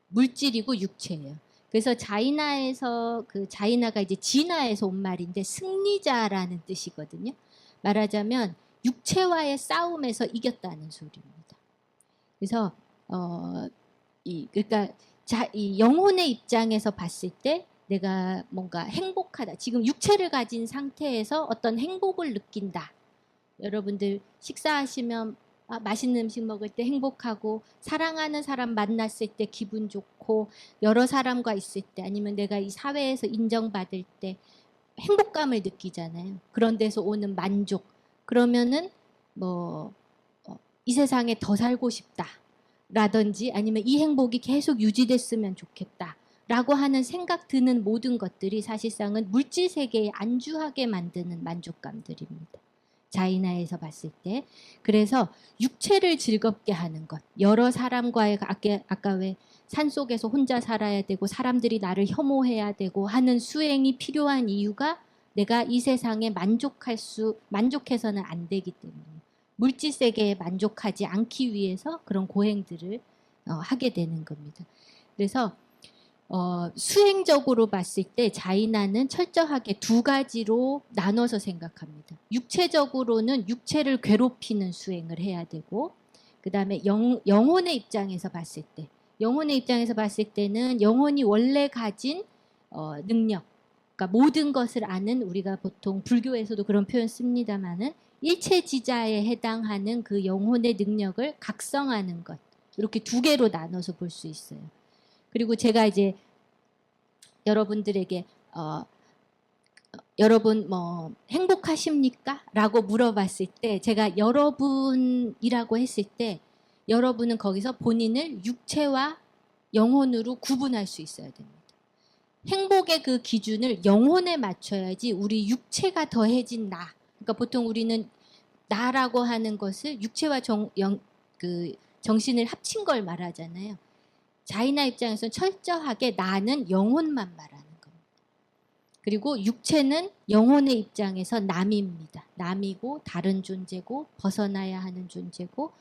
S2: 물질이고 육체예요. 그래서 자이나에서 자이나가 이제 진화에서 온 말인데 승리자라는 뜻이거든요. 말하자면 육체와의 싸움에서 이겼다는 소리입니다. 그래서 그러니까 이 영혼의 입장에서 봤을 때 내가 뭔가 행복하다. 지금 육체를 가진 상태에서 어떤 행복을 느낀다. 여러분들 식사하시면 맛있는 음식 먹을 때 행복하고, 사랑하는 사람 만났을 때 기분 좋고, 여러 사람과 있을 때, 아니면 내가 이 사회에서 인정받을 때 행복감을 느끼잖아요. 그런 데서 오는 만족. 그러면은 이 세상에 더 살고 싶다 라든지, 아니면 이 행복이 계속 유지됐으면 좋겠다 라고 하는 생각 드는 모든 것들이 사실상은 물질 세계에 안주하게 만드는 만족감들입니다. 자이나에서 봤을 때. 그래서 육체를 즐겁게 하는 것, 여러 사람과의, 아까 왜 산속에서 혼자 살아야 되고 사람들이 나를 혐오해야 되고 하는 수행이 필요한 이유가, 내가 이 세상에 만족해서는 안 되기 때문에, 물질 세계에 만족하지 않기 위해서 그런 고행들을 하게 되는 겁니다. 그래서 수행적으로 봤을 때 자이나는 철저하게 두 가지로 나눠서 생각합니다. 육체적으로는 육체를 괴롭히는 수행을 해야 되고, 그 다음에 영혼의 입장에서 봤을 때는 영혼이 원래 가진 능력, 그러니까 모든 것을 아는, 우리가 보통 불교에서도 그런 표현 씁니다마는 일체지자에 해당하는 그 영혼의 능력을 각성하는 것, 이렇게 두 개로 나눠서 볼 수 있어요. 그리고 제가 이제 여러분들에게 여러분 행복하십니까? 라고 물어봤을 때, 제가 여러분이라고 했을 때 여러분은 거기서 본인을 육체와 영혼으로 구분할 수 있어야 됩니다. 행복의 그 기준을 영혼에 맞춰야지 우리 육체가 더해진 나. 그러니까 보통 우리는 나라고 하는 것을 육체와 정신을 합친 걸 말하잖아요. 자이나 입장에서는 철저하게 나는 영혼만 말하는 겁니다. 그리고 육체는 영혼의 입장에서 남입니다. 남이고 다른 존재고 벗어나야 하는 존재고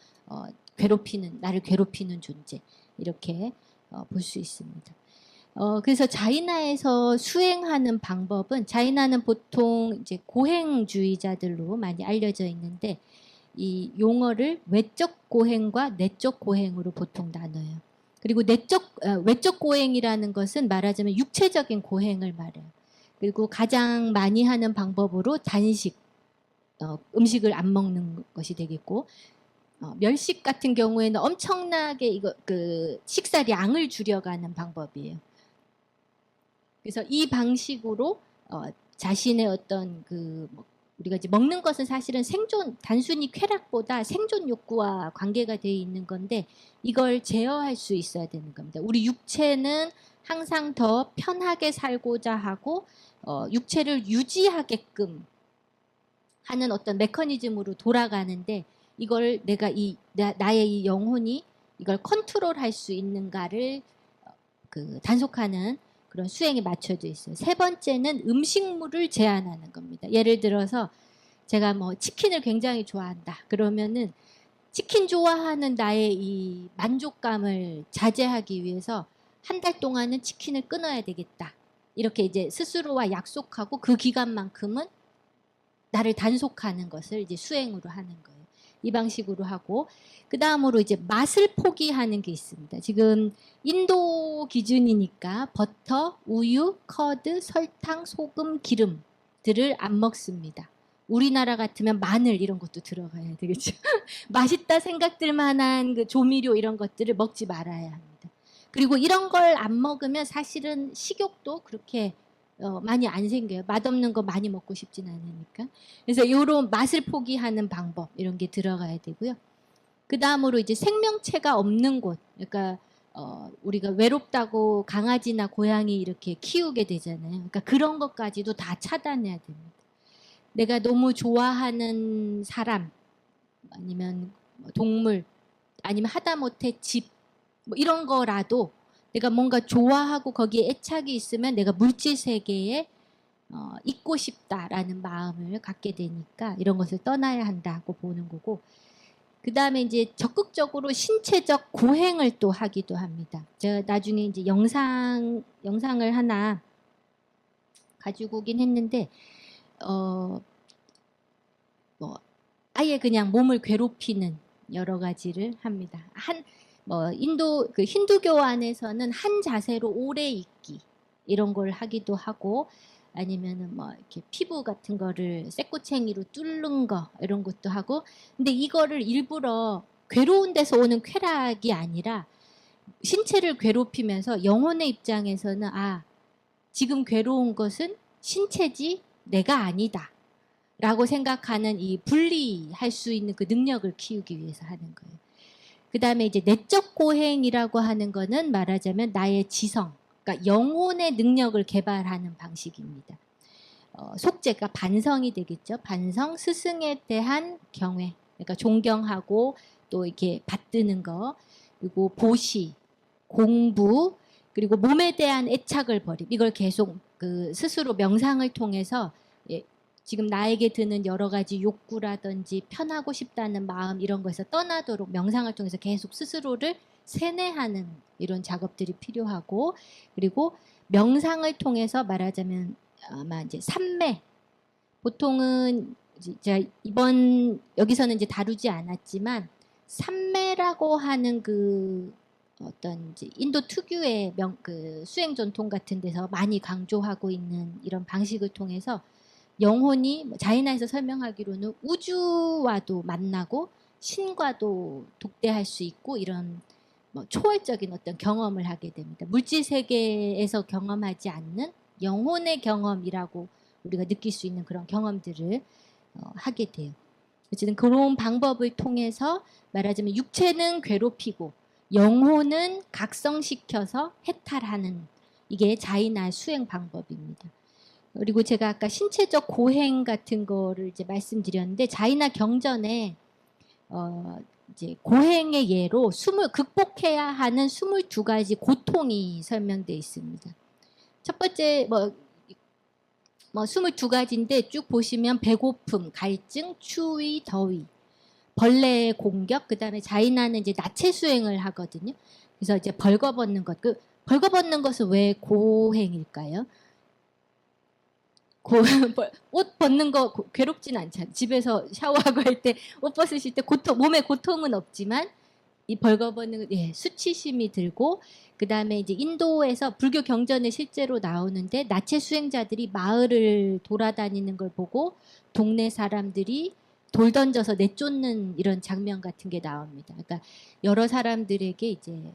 S2: 나를 괴롭히는 존재, 이렇게 볼 수 있습니다. 그래서 자이나에서 수행하는 방법은, 자이나는 보통 이제 고행주의자들로 많이 알려져 있는데, 이 용어를 외적 고행과 내적 고행으로 보통 나눠요. 그리고 외적 고행이라는 것은 말하자면 육체적인 고행을 말해요. 그리고 가장 많이 하는 방법으로 단식, 음식을 안 먹는 것이 되겠고, 멸식 같은 경우에는 엄청나게 식사량을 줄여가는 방법이에요. 그래서 이 방식으로 자신의 어떤 우리가 이제 먹는 것은 사실은 단순히 쾌락보다 생존 욕구와 관계가 되어 있는 건데, 이걸 제어할 수 있어야 되는 겁니다. 우리 육체는 항상 더 편하게 살고자 하고 육체를 유지하게끔 하는 어떤 메커니즘으로 돌아가는데, 이걸 나의 이 영혼이 이걸 컨트롤할 수 있는가를 단속하는 그런 수행에 맞춰져 있어요. 세 번째는 음식물을 제한하는 겁니다. 예를 들어서 제가 치킨을 굉장히 좋아한다. 그러면은 치킨 좋아하는 나의 이 만족감을 자제하기 위해서 한 달 동안은 치킨을 끊어야 되겠다. 이렇게 이제 스스로와 약속하고 그 기간만큼은 나를 단속하는 것을 이제 수행으로 하는 거예요. 이 방식으로 하고, 그 다음으로 이제 맛을 포기하는 게 있습니다. 지금 인도 기준이니까 버터, 우유, 커드, 설탕, 소금, 기름들을 안 먹습니다. 우리나라 같으면 마늘 이런 것도 들어가야 되겠죠. 맛있다 생각들 만한 그 조미료 이런 것들을 먹지 말아야 합니다. 그리고 이런 걸 안 먹으면 사실은 식욕도 그렇게 많이 안 생겨요. 맛없는 거 많이 먹고 싶진 않으니까. 그래서 이런 맛을 포기하는 방법, 이런 게 들어가야 되고요. 그 다음으로 이제 생명체가 없는 곳, 그러니까 우리가 외롭다고 강아지나 고양이 이렇게 키우게 되잖아요. 그러니까 그런 것까지도 다 차단해야 됩니다. 내가 너무 좋아하는 사람, 아니면 동물, 아니면 하다못해 집, 이런 거라도 내가 뭔가 좋아하고 거기에 애착이 있으면 내가 물질 세계에 있고 싶다라는 마음을 갖게 되니까 이런 것을 떠나야 한다고 보는 거고, 그 다음에 이제 적극적으로 신체적 고행을 또 하기도 합니다. 제가 나중에 이제 영상을 하나 가지고 오긴 했는데, 아예 그냥 몸을 괴롭히는 여러 가지를 합니다. 힌두교 안에서는 한 자세로 오래 있기, 이런 걸 하기도 하고, 아니면은 뭐 이렇게 피부 같은 거를 쇠꼬챙이로 뚫는 거 이런 것도 하고. 근데 이거를 일부러 괴로운 데서 오는 쾌락이 아니라 신체를 괴롭히면서 영혼의 입장에서는 지금 괴로운 것은 신체지 내가 아니다 라고 생각하는 이 분리할 수 있는 그 능력을 키우기 위해서 하는 거예요. 그 다음에 이제 내적 고행이라고 하는 거는 말하자면 나의 지성, 그러니까 영혼의 능력을 개발하는 방식입니다. 속죄가 반성이 되겠죠. 반성, 스승에 대한 경외, 그러니까 존경하고 또 이렇게 받드는 거, 그리고 보시, 공부, 그리고 몸에 대한 애착을 버림. 이걸 계속 그 스스로 명상을 통해서 지금 나에게 드는 여러 가지 욕구라든지 편하고 싶다는 마음 이런 거에서 떠나도록 명상을 통해서 계속 스스로를 세뇌하는 이런 작업들이 필요하고, 그리고 명상을 통해서 말하자면 아마 이제 삼매, 보통은 제가 이번 여기서는 이제 다루지 않았지만 삼매라고 하는 그 어떤 이제 인도 특유의 그 수행 전통 같은 데서 많이 강조하고 있는 이런 방식을 통해서 영혼이 자이나에서 설명하기로는 우주와도 만나고 신과도 독대할 수 있고 이런 초월적인 어떤 경험을 하게 됩니다. 물질 세계에서 경험하지 않는 영혼의 경험이라고 우리가 느낄 수 있는 그런 경험들을 하게 돼요. 어쨌든 그런 방법을 통해서 말하자면 육체는 괴롭히고 영혼은 각성시켜서 해탈하는, 이게 자이나 수행 방법입니다. 그리고 제가 아까 신체적 고행 같은 거를 이제 말씀드렸는데, 자이나 경전에 이제 고행의 예로 극복해야 하는 22가지 고통이 설명되어 있습니다. 첫 번째 22가지인데 쭉 보시면 배고픔, 갈증, 추위, 더위, 벌레의 공격, 그 다음에 자이나는 이제 나체 수행을 하거든요. 그래서 이제 벌거벗는 것, 그 벌거벗는 것은 왜 고행일까요? 옷 벗는 거 괴롭진 않잖아요. 집에서 샤워하고 할 때 옷 벗으실 때 몸에 고통은 없지만 이 벌거벗는 수치심이 들고, 그 다음에 이제 인도에서 불교 경전에 실제로 나오는데 나체 수행자들이 마을을 돌아다니는 걸 보고 동네 사람들이 돌 던져서 내쫓는 이런 장면 같은 게 나옵니다. 그러니까 여러 사람들에게 이제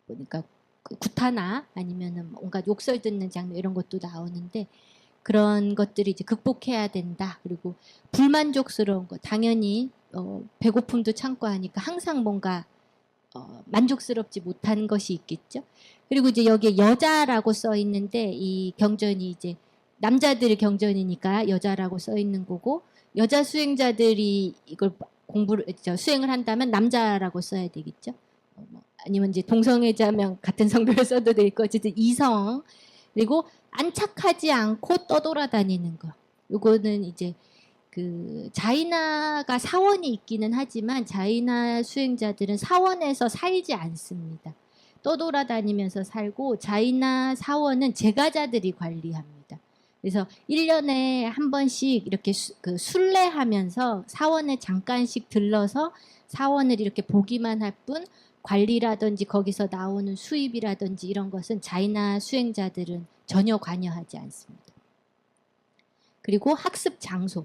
S2: 그러니까 구타나 아니면은 뭔가 욕설 듣는 장면 이런 것도 나오는데, 그런 것들이 이제 극복해야 된다. 그리고 불만족스러운 거, 당연히 배고픔도 참고 하니까 항상 뭔가 만족스럽지 못한 것이 있겠죠. 그리고 이제 여기에 여자라고 써 있는데 이 경전이 이제 남자들의 경전이니까 여자라고 써 있는 거고, 여자 수행자들이 이걸 수행을 한다면 남자라고 써야 되겠죠. 아니면 이제 동성애자면 같은 성별을 써도 될 거. 어쨌든 이성. 그리고 안착하지 않고 떠돌아다니는 거. 요거는 이제 그 자이나가 사원이 있기는 하지만 자이나 수행자들은 사원에서 살지 않습니다. 떠돌아다니면서 살고, 자이나 사원은 제가자들이 관리합니다. 그래서 1년에 한 번씩 이렇게 순례하면서 사원에 잠깐씩 들러서 사원을 이렇게 보기만 할 뿐, 관리라든지 거기서 나오는 수입이라든지 이런 것은 자이나 수행자들은 전혀 관여하지 않습니다. 그리고 학습 장소.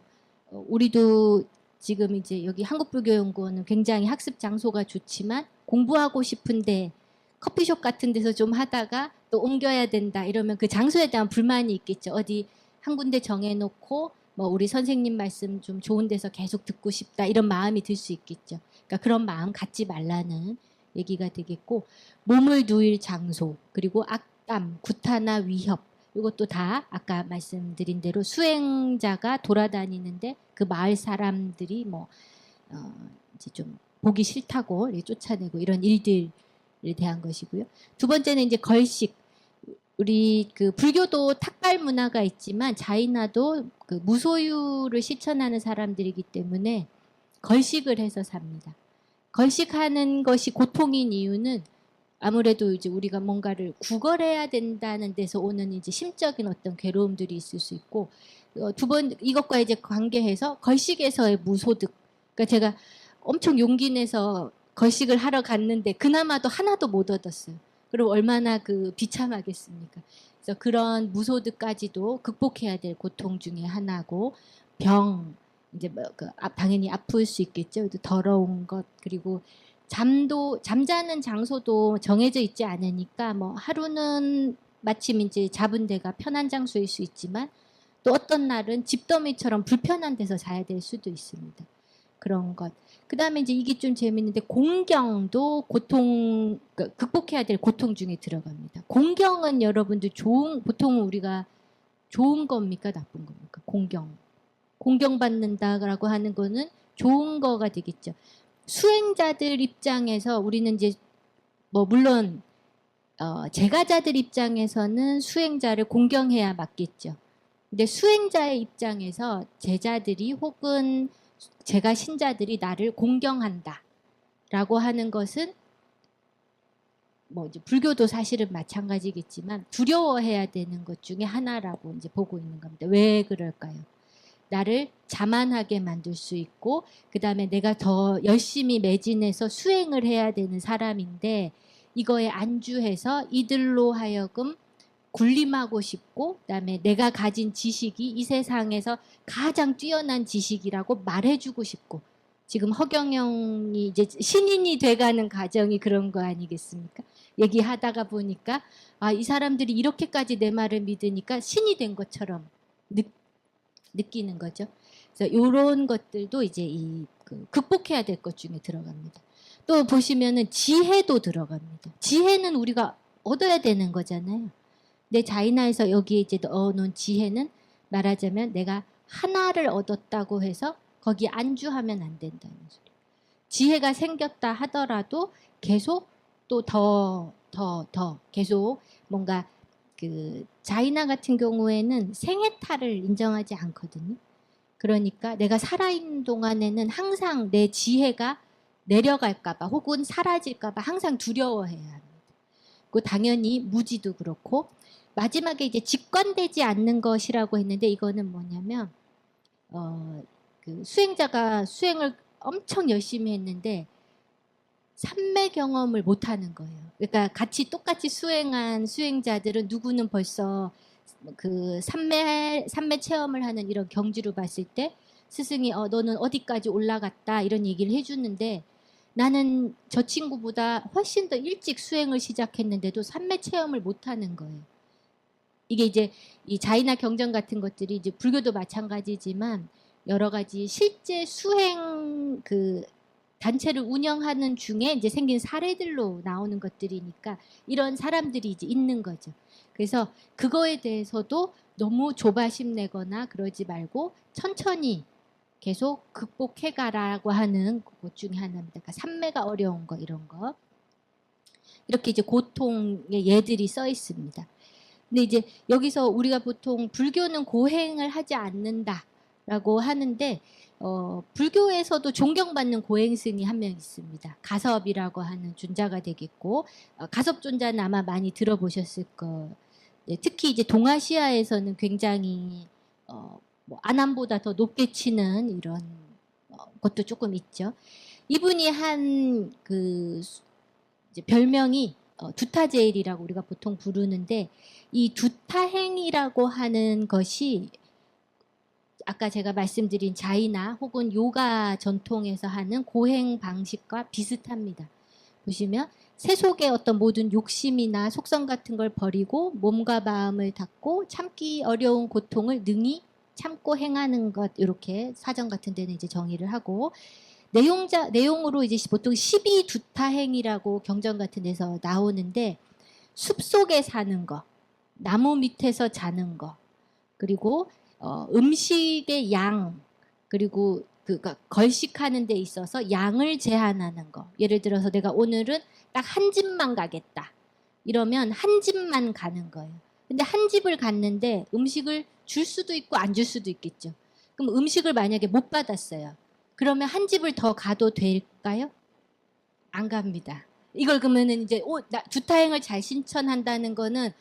S2: 우리도 지금 이제 여기 한국불교연구원은 굉장히 학습 장소가 좋지만 공부하고 싶은데 커피숍 같은 데서 좀 하다가 또 옮겨야 된다 이러면 그 장소에 대한 불만이 있겠죠. 어디 한 군데 정해놓고 우리 선생님 말씀 좀 좋은 데서 계속 듣고 싶다 이런 마음이 들 수 있겠죠. 그러니까 그런 마음 갖지 말라는 얘기가 되겠고, 몸을 누일 장소, 그리고 악담, 구타나 위협, 이것도 다 아까 말씀드린 대로 수행자가 돌아다니는데 그 마을 사람들이 이제 좀 보기 싫다고 쫓아내고 이런 일들에 대한 것이고요. 두 번째는 이제 걸식. 우리 그 불교도 탁발 문화가 있지만 자이나도 그 무소유를 실천하는 사람들이기 때문에 걸식을 해서 삽니다. 걸식하는 것이 고통인 이유는 아무래도 이제 우리가 뭔가를 구걸해야 된다는 데서 오는 이제 심적인 어떤 괴로움들이 있을 수 있고, 두 번 이것과 이제 관계해서 걸식에서의 무소득. 그러니까 제가 엄청 용기 내서 걸식을 하러 갔는데 그나마도 하나도 못 얻었어요. 그럼 얼마나 그 비참하겠습니까? 그래서 그런 무소득까지도 극복해야 될 고통 중에 하나고, 병, 이제 뭐 당연히 아플 수 있겠죠. 더러운 것, 그리고 잠자는 장소도 정해져 있지 않으니까 뭐 하루는 마침 이제 잡은 데가 편한 장소일 수 있지만 또 어떤 날은 집더미처럼 불편한 데서 자야 될 수도 있습니다. 그런 것. 그 다음에 이제 이게 좀 재밌는데, 공경도 극복해야 될 고통 중에 들어갑니다. 공경은 여러분들 보통 우리가 좋은 겁니까? 나쁜 겁니까? 공경받는다라고 하는 거는 좋은 거가 되겠죠. 수행자들 입장에서 우리는 이제 뭐 물론 제가자들 입장에서는 수행자를 공경해야 맞겠죠. 근데 수행자의 입장에서 제자들이 혹은 제가 신자들이 나를 공경한다 라고 하는 것은 뭐 이제 불교도 사실은 마찬가지겠지만 두려워해야 되는 것 중에 하나라고 이제 보고 있는 겁니다. 왜 그럴까요? 나를 자만하게 만들 수 있고, 그 다음에 내가 더 열심히 매진해서 수행을 해야 되는 사람인데 이거에 안주해서 이들로 하여금 군림하고 싶고, 그다음에 내가 가진 지식이 이 세상에서 가장 뛰어난 지식이라고 말해주고 싶고, 지금 허경영이 이제 신인이 돼가는 과정이 그런 거 아니겠습니까? 얘기하다가 보니까 이 사람들이 이렇게까지 내 말을 믿으니까 신이 된 것처럼 느끼는 거죠. 그래서 이런 것들도 이제 극복해야 될 것 중에 들어갑니다. 또 보시면은 지혜도 들어갑니다. 지혜는 우리가 얻어야 되는 거잖아요. 내 자이나에서 여기에 이제 넣어놓은 지혜는 말하자면 내가 하나를 얻었다고 해서 거기에 안주하면 안 된다는 소리. 지혜가 생겼다 하더라도 계속 또 더 계속 뭔가 그 자이나 같은 경우에는 생애탈을 인정하지 않거든요. 그러니까 내가 살아있는 동안에는 항상 내 지혜가 내려갈까봐 혹은 사라질까봐 항상 두려워해야 합니다. 그 당연히 무지도 그렇고, 마지막에 이제 직관되지 않는 것이라고 했는데 이거는 뭐냐면 그 수행자가 수행을 엄청 열심히 했는데 삼매 경험을 못하는 거예요. 그러니까 같이 똑같이 수행한 수행자들은 누구는 벌써 그 삼매 체험을 하는 이런 경지로 봤을 때 스승이 너는 어디까지 올라갔다 이런 얘기를 해주는데, 나는 저 친구보다 훨씬 더 일찍 수행을 시작했는데도 삼매 체험을 못하는 거예요. 이게 이제 이 자이나 경전 같은 것들이 이제 불교도 마찬가지지만 여러 가지 실제 수행 그 단체를 운영하는 중에 이제 생긴 사례들로 나오는 것들이니까 이런 사람들이 이제 있는 거죠. 그래서 그거에 대해서도 너무 조바심 내거나 그러지 말고 천천히 계속 극복해가라고 하는 것 중에 하나입니다. 그러니까 삼매가 어려운 거 이런 거. 이렇게 이제 고통의 예들이 써 있습니다. 근데 이제 여기서 우리가 보통 불교는 고행을 하지 않는다라고 하는데 불교에서도 존경받는 고행스님이 한 명 있습니다. 가섭이라고 하는 존자가 되겠고, 가섭 존자는 아마 많이 들어보셨을 거. 네, 특히 이제 동아시아에서는 굉장히 뭐 아남보다 더 높게 치는 이런 것도 조금 있죠. 이분이 한 그 별명이 두타제일이라고 우리가 보통 부르는데, 이 두타행이라고 하는 것이 아까 제가 말씀드린 자이나 혹은 요가 전통에서 하는 고행 방식과 비슷합니다. 보시면 세속의 어떤 모든 욕심이나 속성 같은 걸 버리고 몸과 마음을 닫고 참기 어려운 고통을 능히 참고 행하는 것, 이렇게 사전 같은 데는 이제 정의를 하고, 내용으로 이제 보통 12두타행이라고 경전 같은 데서 나오는데, 숲속에 사는 거, 나무 밑에서 자는 거, 그리고 음식의 양, 그리고 걸식하는 데 있어서 양을 제한하는 거. 예를 들어서 내가 오늘은 딱 한 집만 가겠다. 이러면 한 집만 가는 거예요. 근데 한 집을 갔는데 음식을 줄 수도 있고 안 줄 수도 있겠죠. 그럼 음식을 만약에 못 받았어요. 그러면 한 집을 더 가도 될까요? 안 갑니다. 이걸 그러면은 이제 두타행을 잘 신천한다는 거는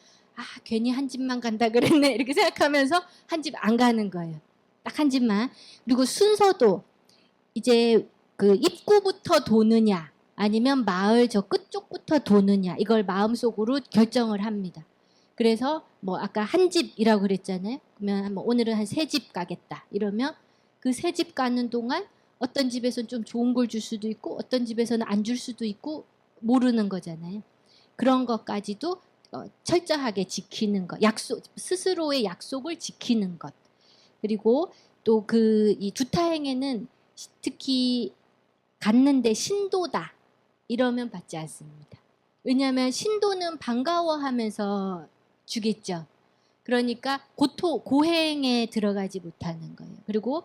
S2: 괜히 한 집만 간다 그랬네 이렇게 생각하면서 한 집 안 가는 거예요. 딱 한 집만. 그리고 순서도 이제 그 입구부터 도느냐 아니면 마을 저 끝쪽부터 도느냐 이걸 마음속으로 결정을 합니다. 그래서 뭐 아까 한 집이라고 그랬잖아요. 그러면 뭐 오늘은 한 세 집 가겠다 이러면 그 세 집 가는 동안 어떤 집에서는 좀 좋은 걸 줄 수도 있고 어떤 집에서는 안 줄 수도 있고 모르는 거잖아요. 그런 것까지도 철저하게 지키는 것, 약속, 스스로의 약속을 지키는 것. 그리고 또 그 이 두타행에는 특히 갔는데 신도다 이러면 받지 않습니다. 왜냐하면 신도는 반가워하면서 주겠죠. 그러니까 고행에 들어가지 못하는 거예요. 그리고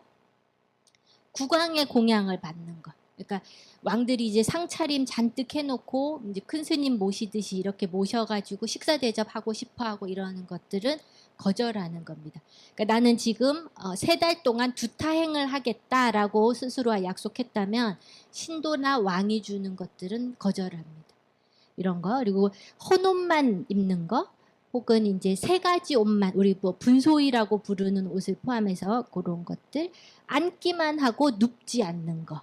S2: 국왕의 공양을 받는 것. 그러니까 왕들이 이제 상차림 잔뜩 해놓고 이제 큰 스님 모시듯이 이렇게 모셔가지고 식사 대접하고 싶어하고 이러는 것들은 거절하는 겁니다. 그러니까 나는 지금 3달 동안 두타행을 하겠다라고 스스로와 약속했다면 신도나 왕이 주는 것들은 거절합니다. 이런 거. 그리고 헌옷만 입는 거. 혹은 이제 3가지 옷만 우리 뭐 분소이라고 부르는 옷을 포함해서 그런 것들 앉기만 하고 눕지 않는 거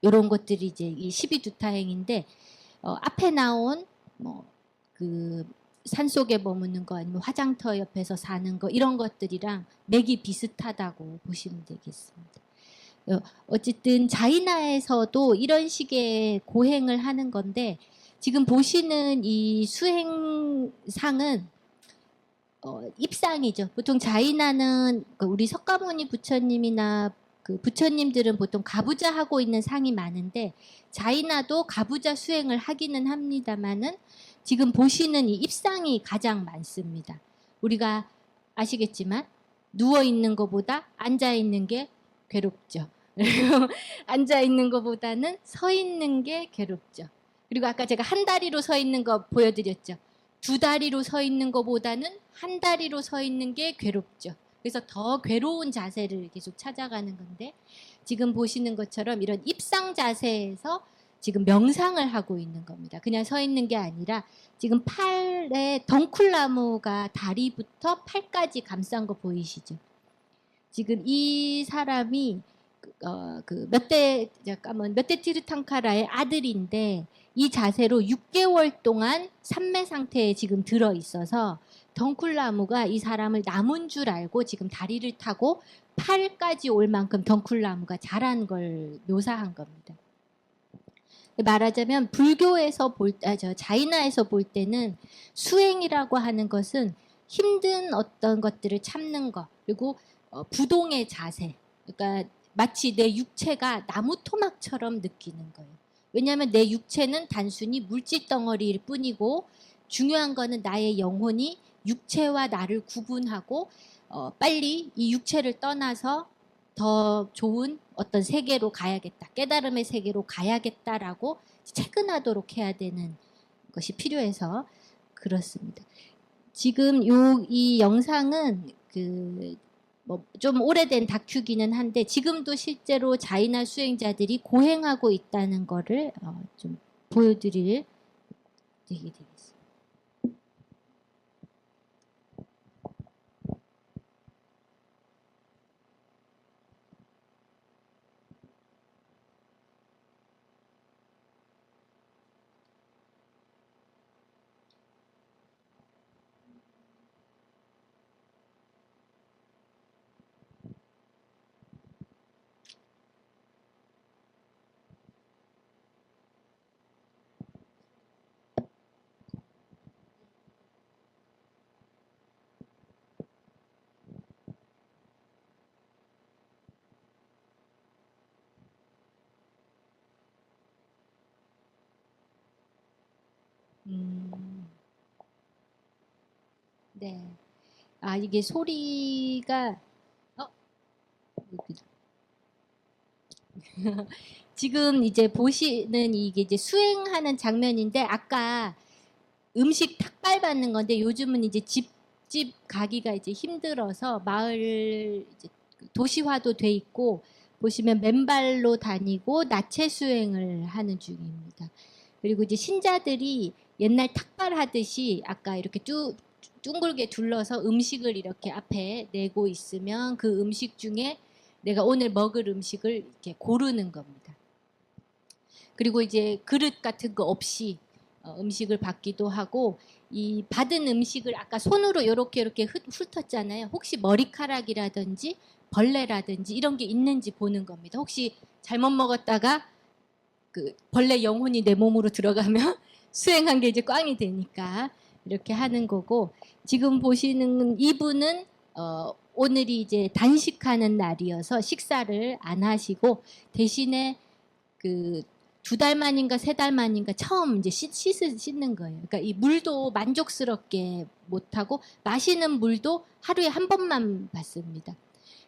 S2: 이런 것들이 이제 이 12두타행인데 앞에 나온 뭐 그 산속에 머무는 거 아니면 화장터 옆에서 사는 거 이런 것들이랑 맥이 비슷하다고 보시면 되겠습니다. 어쨌든 자이나에서도 이런 식의 고행을 하는 건데 지금 보시는 이 수행상은 입상이죠. 보통 자이나는 우리 석가모니 부처님이나 그 부처님들은 보통 가부좌 하고 있는 상이 많은데 자이나도 가부좌 수행을 하기는 합니다만은 지금 보시는 이 입상이 가장 많습니다. 우리가 아시겠지만 누워 있는 것보다 앉아 있는 게 괴롭죠. 앉아 있는 것보다는 서 있는 게 괴롭죠. 그리고 아까 제가 한 다리로 서 있는 거 보여드렸죠. 2다리로 서 있는 것보다는 한 다리로 서 있는 게 괴롭죠. 그래서 더 괴로운 자세를 계속 찾아가는 건데 지금 보시는 것처럼 이런 입상 자세에서 지금 명상을 하고 있는 겁니다. 그냥 서 있는 게 아니라 지금 팔에 덩쿨나무가 다리부터 팔까지 감싼 거 보이시죠? 지금 이 사람이 몇대 티르탕카라의 아들인데 이 자세로 6개월 동안 삼매 상태에 지금 들어 있어서 덩쿨나무가 이 사람을 나무인 줄 알고 지금 다리를 타고 팔까지 올 만큼 덩쿨나무가 자란 걸 묘사한 겁니다. 말하자면 불교에서 자이나에서 볼 때는 수행이라고 하는 것은 힘든 어떤 것들을 참는 것 그리고 부동의 자세 그러니까 마치 내 육체가 나무 토막처럼 느끼는 거예요. 왜냐하면 내 육체는 단순히 물질 덩어리일 뿐이고 중요한 거는 나의 영혼이 육체와 나를 구분하고 빨리 이 육체를 떠나서 더 좋은 어떤 세계로 가야겠다. 깨달음의 세계로 가야겠다라고 체근하도록 해야 되는 것이 필요해서 그렇습니다. 지금 이 영상은 좀 오래된 다큐기는 한데 지금도 실제로 자이나 수행자들이 고행하고 있다는 거를 좀 보여드릴 되겠습니다. 네. 이게 소리가 지금 이제 보시는 이게 이제 수행하는 장면인데 아까 음식 탁발 받는 건데 요즘은 이제 집집 가기가 이제 힘들어서 마을 이제 도시화도 돼 있고 보시면 맨발로 다니고 나체 수행을 하는 중입니다. 그리고 이제 신자들이 옛날 탁발 하듯이 아까 이렇게 둥글게 둘러서 음식을 이렇게 앞에 내고 있으면 그 음식 중에 내가 오늘 먹을 음식을 이렇게 고르는 겁니다. 그리고 이제 그릇 같은 거 없이 음식을 받기도 하고, 이 받은 음식을 아까 손으로 이렇게 훑었잖아요. 혹시 머리카락이라든지 벌레라든지 이런 게 있는지 보는 겁니다. 혹시 잘못 먹었다가 그 벌레 영혼이 내 몸으로 들어가면 수행한 게 이제 꽝이 되니까 이렇게 하는 거고, 지금 보시는 이분은 오늘이 이제 단식하는 날이어서 식사를 안 하시고 대신에 그 2달 만인가 3달 만인가 처음 이제 씻는 거예요. 그러니까 이 물도 만족스럽게 못하고 마시는 물도 하루에 한 번만 받습니다.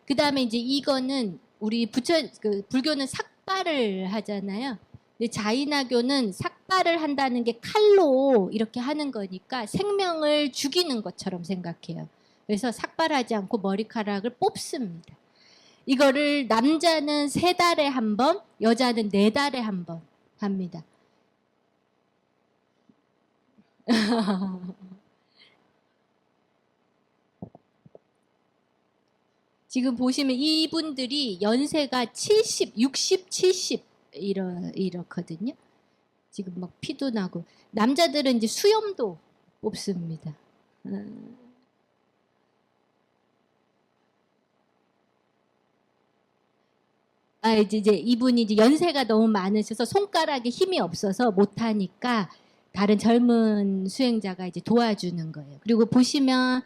S2: 그 다음에 이제 이거는 우리 불교는 삭발을 하잖아요. 근데 자이나교는 삭발을 한다는 게 칼로 이렇게 하는 거니까 생명을 죽이는 것처럼 생각해요. 그래서 삭발하지 않고 머리카락을 뽑습니다. 이거를 남자는 3달에 한 번, 여자는 4달에 한 번 합니다. 지금 보시면 이분들이 연세가 70, 60, 70 이렇거든요. 지금 막 피도 나고, 남자들은 이제 수염도 뽑습니다. 이제 이분이 이제 연세가 너무 많으셔서 손가락에 힘이 없어서 못하니까 다른 젊은 수행자가 이제 도와주는 거예요. 그리고 보시면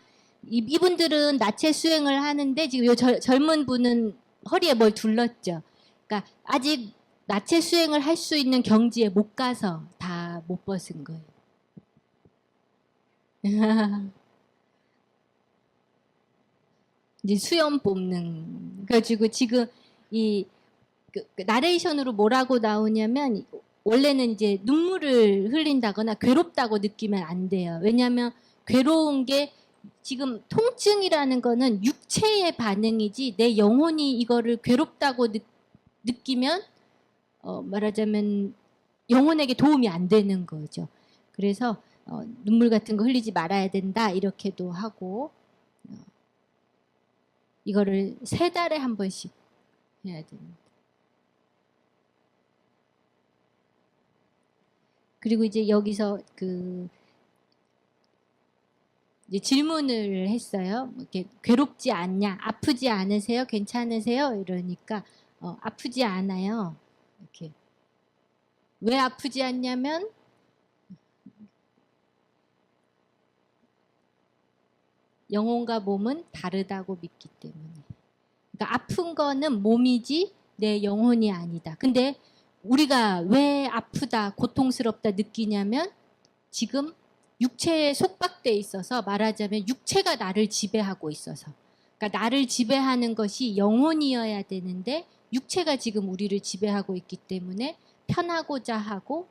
S2: 이분들은 나체 수행을 하는데 지금 요 젊은 분은 허리에 뭘 둘렀죠. 그러니까 아직 나체 수행을 할 수 있는 경지에 못 가서 다 못 벗은 거예요. 이제 수염 뽑는. 그래가지고 지금 이 나레이션으로 뭐라고 나오냐면, 원래는 이제 눈물을 흘린다거나 괴롭다고 느끼면 안 돼요. 왜냐하면 괴로운 게 지금 통증이라는 거는 육체의 반응이지 내 영혼이 이거를 괴롭다고 느끼면 말하자면 영혼에게 도움이 안 되는 거죠. 그래서 눈물 같은 거 흘리지 말아야 된다 이렇게도 하고, 이거를 3달에 한 번씩 해야 됩니다. 그리고 이제 여기서 이제 질문을 했어요. 이렇게 괴롭지 않냐, 아프지 않으세요, 괜찮으세요? 이러니까 아프지 않아요. 이렇게. 왜 아프지 않냐면 영혼과 몸은 다르다고 믿기 때문에. 그러니까 아픈 거는 몸이지 내 영혼이 아니다. 근데 우리가 왜 아프다, 고통스럽다 느끼냐면 지금 육체에 속박돼 있어서, 말하자면 육체가 나를 지배하고 있어서. 그러니까 나를 지배하는 것이 영혼이어야 되는데 육체가 지금 우리를 지배하고 있기 때문에 편하고자 하고,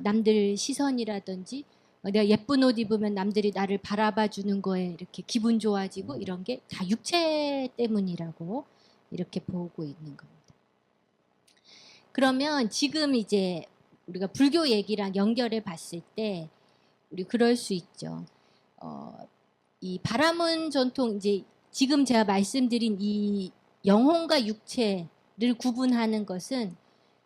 S2: 남들 시선이라든지 내가 예쁜 옷 입으면 남들이 나를 바라봐 주는 거에 이렇게 기분 좋아지고, 이런 게 다 육체 때문이라고 이렇게 보고 있는 겁니다. 그러면 지금 이제 우리가 불교 얘기랑 연결해 봤을 때 우리 그럴 수 있죠. 이 바라문 전통, 이제 지금 제가 말씀드린 이 영혼과 육체를 구분하는 것은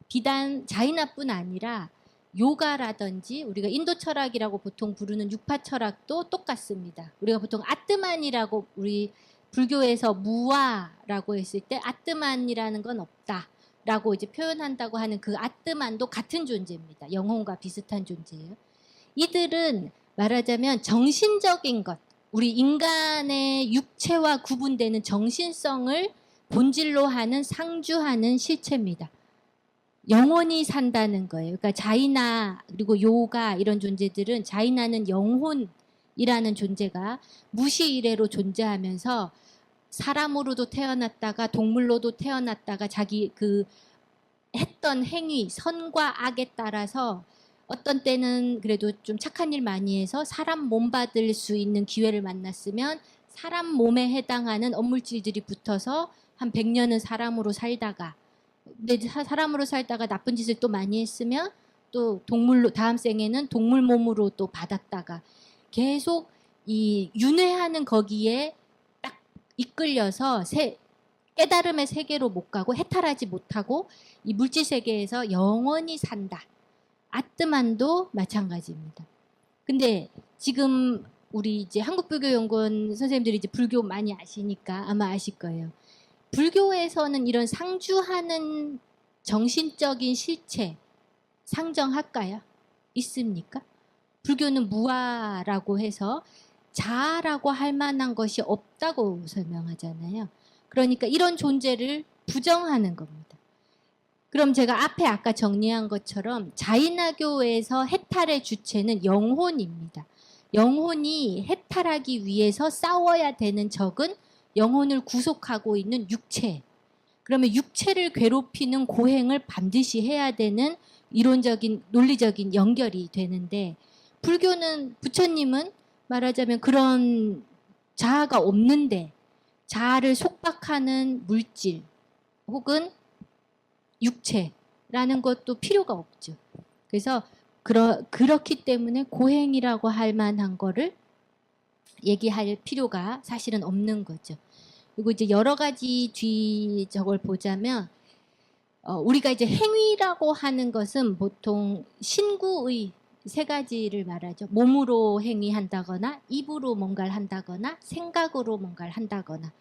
S2: 비단 자이나뿐 아니라 요가라든지 우리가 인도 철학이라고 보통 부르는 육파 철학도 똑같습니다. 우리가 보통 아뜨만이라고, 우리 불교에서 무아라고 했을 때 아뜨만이라는 건 없다라고 이제 표현한다고 하는 그 아뜨만도 같은 존재입니다. 영혼과 비슷한 존재예요. 이들은 말하자면 정신적인 것, 우리 인간의 육체와 구분되는 정신성을 본질로 하는, 상주하는 실체입니다. 영혼이 산다는 거예요. 그러니까 자이나 그리고 요가 이런 존재들은, 자이나는 영혼이라는 존재가 무시 이래로 존재하면서 사람으로도 태어났다가 동물로도 태어났다가 자기 그 했던 행위, 선과 악에 따라서 어떤 때는 그래도 좀 착한 일 많이 해서 사람 몸 받을 수 있는 기회를 만났으면 사람 몸에 해당하는 업물질들이 붙어서 한 100년은 사람으로 살다가, 근데 사람으로 살다가 나쁜 짓을 또 많이 했으면 또 동물로, 다음 생에는 동물 몸으로 또 받았다가 계속 이 윤회하는 거기에 딱 이끌려서 깨달음의 세계로 못 가고 해탈하지 못하고 이 물질 세계에서 영원히 산다. 아뜨만도 마찬가지입니다. 근데 지금 우리 이제 한국불교연구원 선생님들이 이제 불교 많이 아시니까 아마 아실 거예요. 불교에서는 이런 상주하는 정신적인 실체 상정할까요? 있습니까? 불교는 무아라고 해서 자아라고 할 만한 것이 없다고 설명하잖아요. 그러니까 이런 존재를 부정하는 겁니다. 그럼 제가 앞에 아까 정리한 것처럼 자인화교에서 해탈의 주체는 영혼입니다. 영혼이 해탈하기 위해서 싸워야 되는 적은 영혼을 구속하고 있는 육체. 그러면 육체를 괴롭히는 고행을 반드시 해야 되는 이론적인 논리적인 연결이 되는데 불교는 부처님은 말하자면 그런 자아가 없는데 자아를 속박하는 물질 혹은 육체라는 것도 필요가 없죠. 그래서 그렇기 때문에 고행이라고 할 만한 거를 얘기할 필요가 사실은 없는 거죠. 그리고 이제 여러 가지 뒤 저걸 보자면 우리가 이제 행위라고 하는 것은 보통 신구의 세 가지를 말하죠. 몸으로 행위한다거나 입으로 뭔가를 한다거나 생각으로 뭔가를 한다거나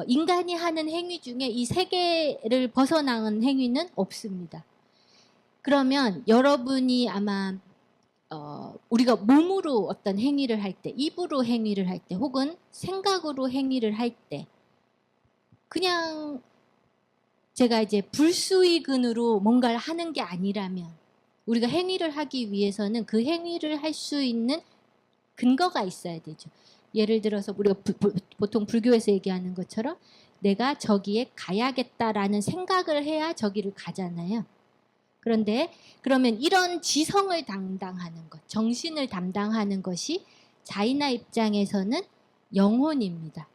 S2: 인간이 하는 행위 중에 이 세 개를 벗어나는 행위는 없습니다. 그러면 여러분이 아마 우리가 몸으로 어떤 행위를 할 때, 입으로 행위를 할 때, 혹은 생각으로 행위를 할 때, 그냥 제가 이제 불수의근으로 뭔가를 하는 게 아니라면, 우리가 행위를 하기 위해서는 그 행위를 할 수 있는 근거가 있어야 되죠. 예를 들어서 우리가 보통 불교에서 얘기하는 것처럼 내가 저기에 가야겠다라는 생각을 해야 저기를 가잖아요. 그런데 그러면 이런 지성을 담당하는 것, 정신을 담당하는 것이 자인화 입장에서는 영혼입니다.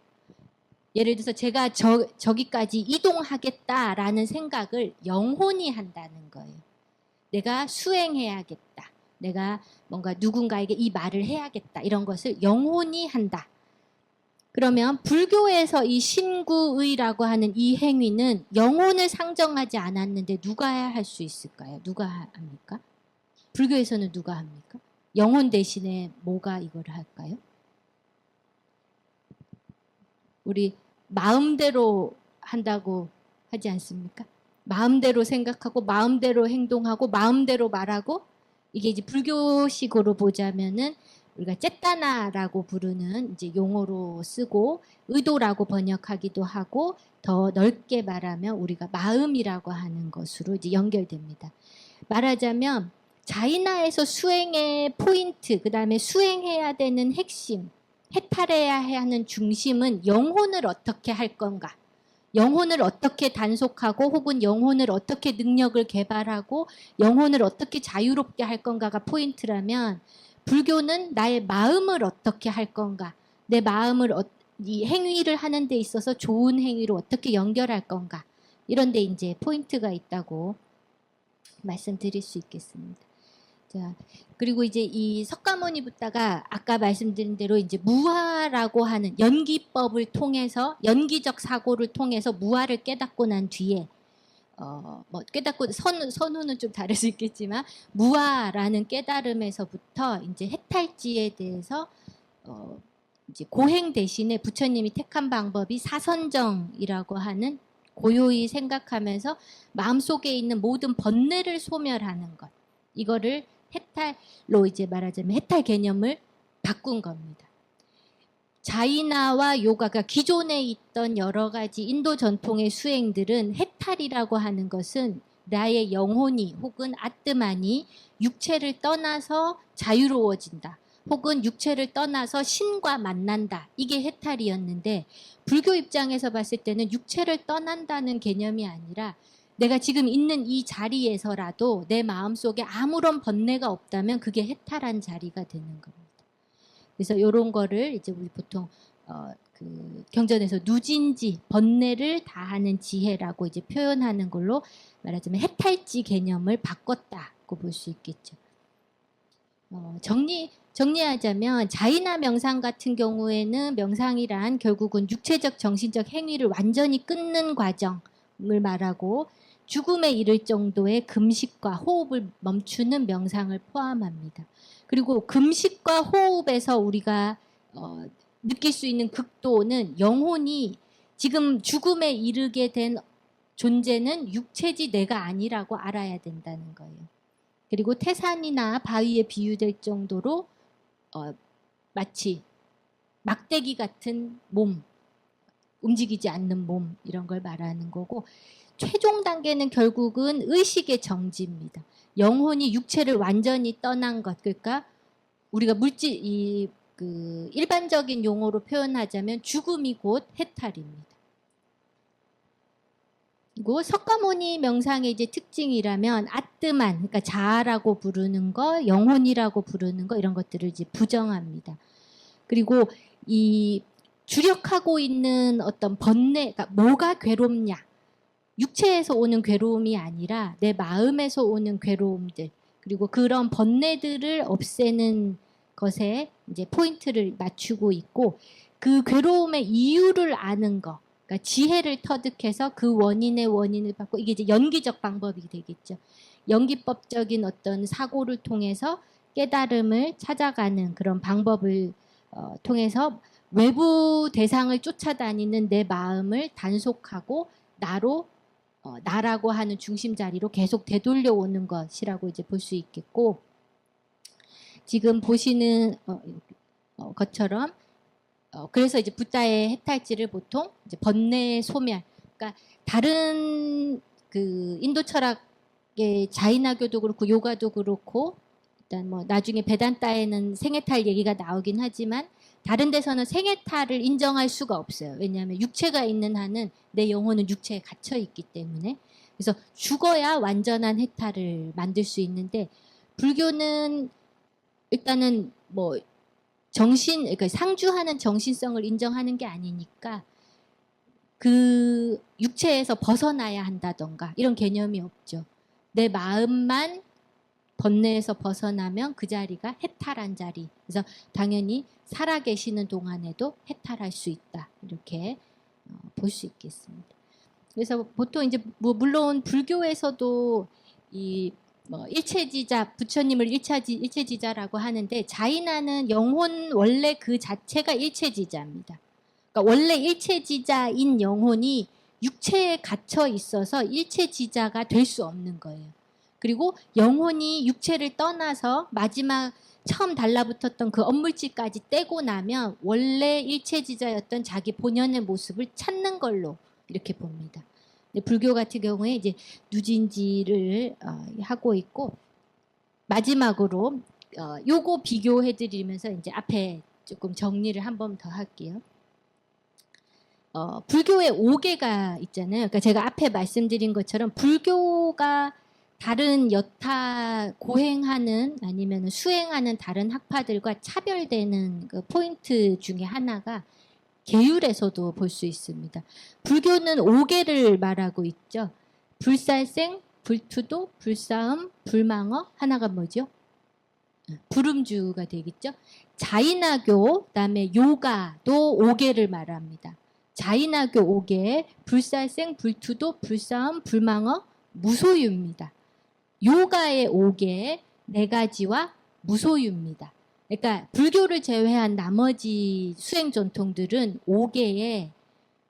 S2: 예를 들어서 제가 저기까지 이동하겠다라는 생각을 영혼이 한다는 거예요. 내가 수행해야겠다. 내가 뭔가 누군가에게 이 말을 해야겠다. 이런 것을 영혼이 한다. 그러면 불교에서 이 신구의라고 하는 이 행위는 영혼을 상정하지 않았는데 누가 할 수 있을까요? 누가 합니까? 불교에서는 누가 합니까? 영혼 대신에 뭐가 이걸 할까요? 우리 마음대로 한다고 하지 않습니까? 마음대로 생각하고 마음대로 행동하고 마음대로 말하고 이게 이제 불교식으로 보자면은 우리가 쨌다나라고 부르는 이제 용어로 쓰고 의도라고 번역하기도 하고 더 넓게 말하면 우리가 마음이라고 하는 것으로 이제 연결됩니다. 말하자면 자인화에서 수행의 포인트, 그 다음에 수행해야 되는 핵심, 해탈해야 하는 중심은 영혼을 어떻게 할 건가? 영혼을 어떻게 단속하고 혹은 영혼을 어떻게 능력을 개발하고 영혼을 어떻게 자유롭게 할 건가가 포인트라면 불교는 나의 마음을 어떻게 할 건가? 내 마음을 이 행위를 하는 데 있어서 좋은 행위로 어떻게 연결할 건가? 이런 데 이제 포인트가 있다고 말씀드릴 수 있겠습니다. 자, 그리고 이제 이 석가모니 붓다가 아까 말씀드린 대로 이제 무아라고 하는 연기법을 통해서 연기적 사고를 통해서 무아를 깨닫고 난 뒤에 뭐 깨닫고 선후는 좀 다를 수 있겠지만 무아라는 깨달음에서부터 이제 해탈지에 대해서 이제 고행 대신에 부처님이 택한 방법이 사선정이라고 하는 고요히 생각하면서 마음속에 있는 모든 번뇌를 소멸하는 것. 이거를 해탈로 이제 말하자면 해탈 개념을 바꾼 겁니다. 자이나와 요가가 기존에 있던 여러 가지 인도 전통의 수행들은 해탈이라고 하는 것은 나의 영혼이 혹은 아뜨만이 육체를 떠나서 자유로워진다. 혹은 육체를 떠나서 신과 만난다. 이게 해탈이었는데 불교 입장에서 봤을 때는 육체를 떠난다는 개념이 아니라 내가 지금 있는 이 자리에서라도 내 마음속에 아무런 번뇌가 없다면 그게 해탈한 자리가 되는 겁니다. 그래서 이런 거를 이제 우리 보통 그 경전에서 누진지 번뇌를 다하는 지혜라고 이제 표현하는 걸로 말하자면 해탈지 개념을 바꿨다고 볼 수 있겠죠. 정리하자면 자이나 명상 같은 경우에는 명상이란 결국은 육체적 정신적 행위를 완전히 끊는 과정을 말하고 죽음에 이를 정도의 금식과 호흡을 멈추는 명상을 포함합니다. 그리고 금식과 호흡에서 우리가 느낄 수 있는 극도는 영혼이 지금 죽음에 이르게 된 존재는 육체지 내가 아니라고 알아야 된다는 거예요. 그리고 태산이나 바위에 비유될 정도로 마치 막대기 같은 몸, 움직이지 않는 몸 이런 걸 말하는 거고 최종 단계는 결국은 의식의 정지입니다. 영혼이 육체를 완전히 떠난 것, 그러니까 우리가 일반적인 용어로 표현하자면 죽음이 곧 해탈입니다. 그리고 석가모니 명상의 이제 특징이라면 아뜨만, 그러니까 자아라고 부르는 거, 영혼이라고 부르는 거 이런 것들을 이제 부정합니다. 그리고 이 주력하고 있는 어떤 번뇌, 그러니까 뭐가 괴롭냐? 육체에서 오는 괴로움이 아니라 내 마음에서 오는 괴로움들, 그리고 그런 번뇌들을 없애는 것에 이제 포인트를 맞추고 있고 그 괴로움의 이유를 아는 거. 그러니까 지혜를 터득해서 그 원인을 받고 이게 이제 연기적 방법이 되겠죠. 연기법적인 어떤 사고를 통해서 깨달음을 찾아가는 그런 방법을 통해서 외부 대상을 쫓아다니는 내 마음을 단속하고 나라고 하는 중심 자리로 계속 되돌려 오는 것이라고 이제 볼 수 있겠고 지금 보시는 것처럼 그래서 이제 붓다의 해탈지를 보통 이제 번뇌 소멸, 그러니까 다른 그 인도 철학의 자이나교도 그렇고 요가도 그렇고 일단 뭐 나중에 베단타에는 생해탈 얘기가 나오긴 하지만 다른 데서는 생해탈을 인정할 수가 없어요. 왜냐하면 육체가 있는 한은 내 영혼은 육체에 갇혀 있기 때문에 그래서 죽어야 완전한 해탈을 만들 수 있는데 불교는 일단은 뭐 그러니까 상주하는 정신성을 인정하는 게 아니니까 그 육체에서 벗어나야 한다던가 이런 개념이 없죠. 내 마음만 번뇌에서 벗어나면 그 자리가 해탈한 자리. 그래서 당연히 살아계시는 동안에도 해탈할 수 있다. 이렇게 볼 수 있겠습니다. 그래서 보통 이제 뭐 물론 불교에서도 이 일체지자 부처님을 일체지자라고 하는데 자이나는 영혼 원래 그 자체가 일체지자입니다. 그러니까 원래 일체지자인 영혼이 육체에 갇혀 있어서 일체지자가 될 수 없는 거예요. 그리고 영혼이 육체를 떠나서 마지막 처음 달라붙었던 그 업물질까지 떼고 나면 원래 일체지자였던 자기 본연의 모습을 찾는 걸로 이렇게 봅니다. 불교 같은 경우에 이제 누진지를 하고 있고 마지막으로 요거 비교해드리면서 이제 앞에 조금 정리를 한 번 더 할게요. 불교의 5개가 있잖아요. 그러니까 제가 앞에 말씀드린 것처럼 불교가 다른 여타 고행하는 아니면 수행하는 다른 학파들과 차별되는 그 포인트 중에 하나가 계율에서도 볼 수 있습니다. 불교는 5개를 말하고 있죠. 불살생, 불투도, 불사음, 불망어, 하나가 뭐죠? 불음주가 되겠죠. 자이나교, 그다음에 요가도 5개를 말합니다. 자이나교 5개, 불살생, 불투도, 불사음, 불망어, 무소유입니다. 요가의 5개, 4가지와 무소유입니다. 그러니까 불교를 제외한 나머지 수행 전통들은 5개의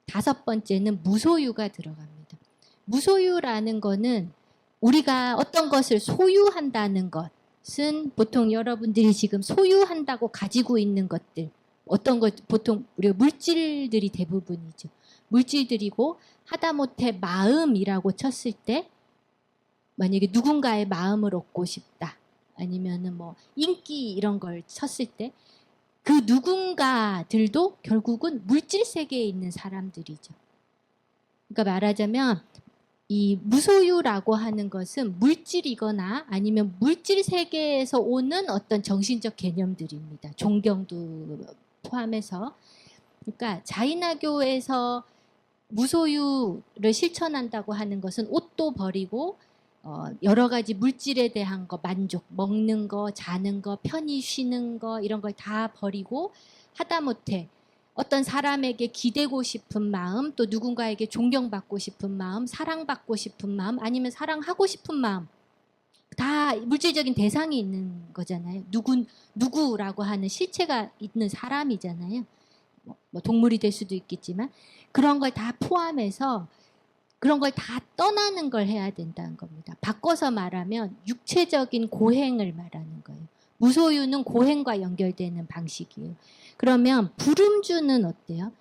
S2: 5번째는 무소유가 들어갑니다. 무소유라는 거는 우리가 어떤 것을 소유한다는 것은 보통 여러분들이 지금 소유한다고 가지고 있는 것들 어떤 것 보통 우리가 물질들이 대부분이죠. 물질들이고 하다못해 마음이라고 쳤을 때 만약에 누군가의 마음을 얻고 싶다. 아니면은 뭐 인기 이런 걸 쳤을 때 그 누군가들도 결국은 물질 세계에 있는 사람들이죠. 그러니까 말하자면 이 무소유라고 하는 것은 물질이거나 아니면 물질 세계에서 오는 어떤 정신적 개념들입니다. 존경도 포함해서. 그러니까 자이나교에서 무소유를 실천한다고 하는 것은 옷도 버리고 여러 가지 물질에 대한 거, 만족, 먹는 거, 자는 거, 편히 쉬는 거 이런 걸 다 버리고 하다못해 어떤 사람에게 기대고 싶은 마음, 또 누군가에게 존경받고 싶은 마음, 사랑받고 싶은 마음, 아니면 사랑하고 싶은 마음 다 물질적인 대상이 있는 거잖아요. 누구라고 하는 실체가 있는 사람이잖아요. 뭐 동물이 될 수도 있겠지만 그런 걸 다 포함해서 그런 걸 다 떠나는 걸 해야 된다는 겁니다. 바꿔서 말하면 육체적인 고행을 말하는 거예요. 무소유는 고행과 연결되는 방식이에요. 그러면 불음주는 어때요?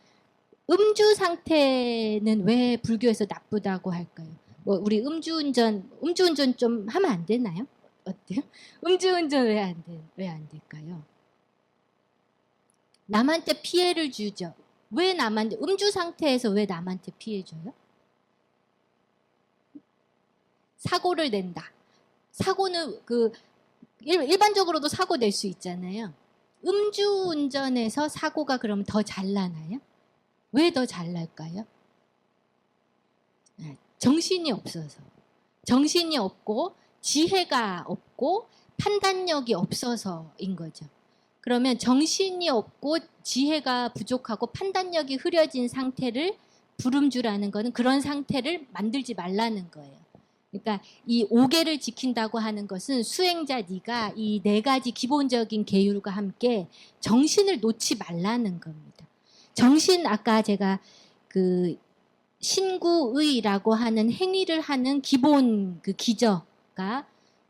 S2: 음주 상태는 왜 불교에서 나쁘다고 할까요? 뭐 우리 음주운전 좀 하면 안 되나요? 어때요? 음주운전 왜 안 될까요? 남한테 피해를 주죠. 왜 남한테 음주 상태에서 왜 남한테 피해 줘요? 사고를 낸다. 사고는 일반적으로도 사고 낼 수 있잖아요. 음주운전에서 사고가 그러면 더 잘 나나요? 왜 더 잘 날까요? 정신이 없어서. 정신이 없고 지혜가 없고 판단력이 없어서인 거죠. 그러면 정신이 없고 지혜가 부족하고 판단력이 흐려진 상태를 불음주라는 거는 그런 상태를 만들지 말라는 거예요. 그러니까 이 5개를 지킨다고 하는 것은 수행자 네가 이 4가지 기본적인 계율과 함께 정신을 놓지 말라는 겁니다. 정신 아까 제가 그 신구의라고 하는 행위를 하는 기본 그 기저가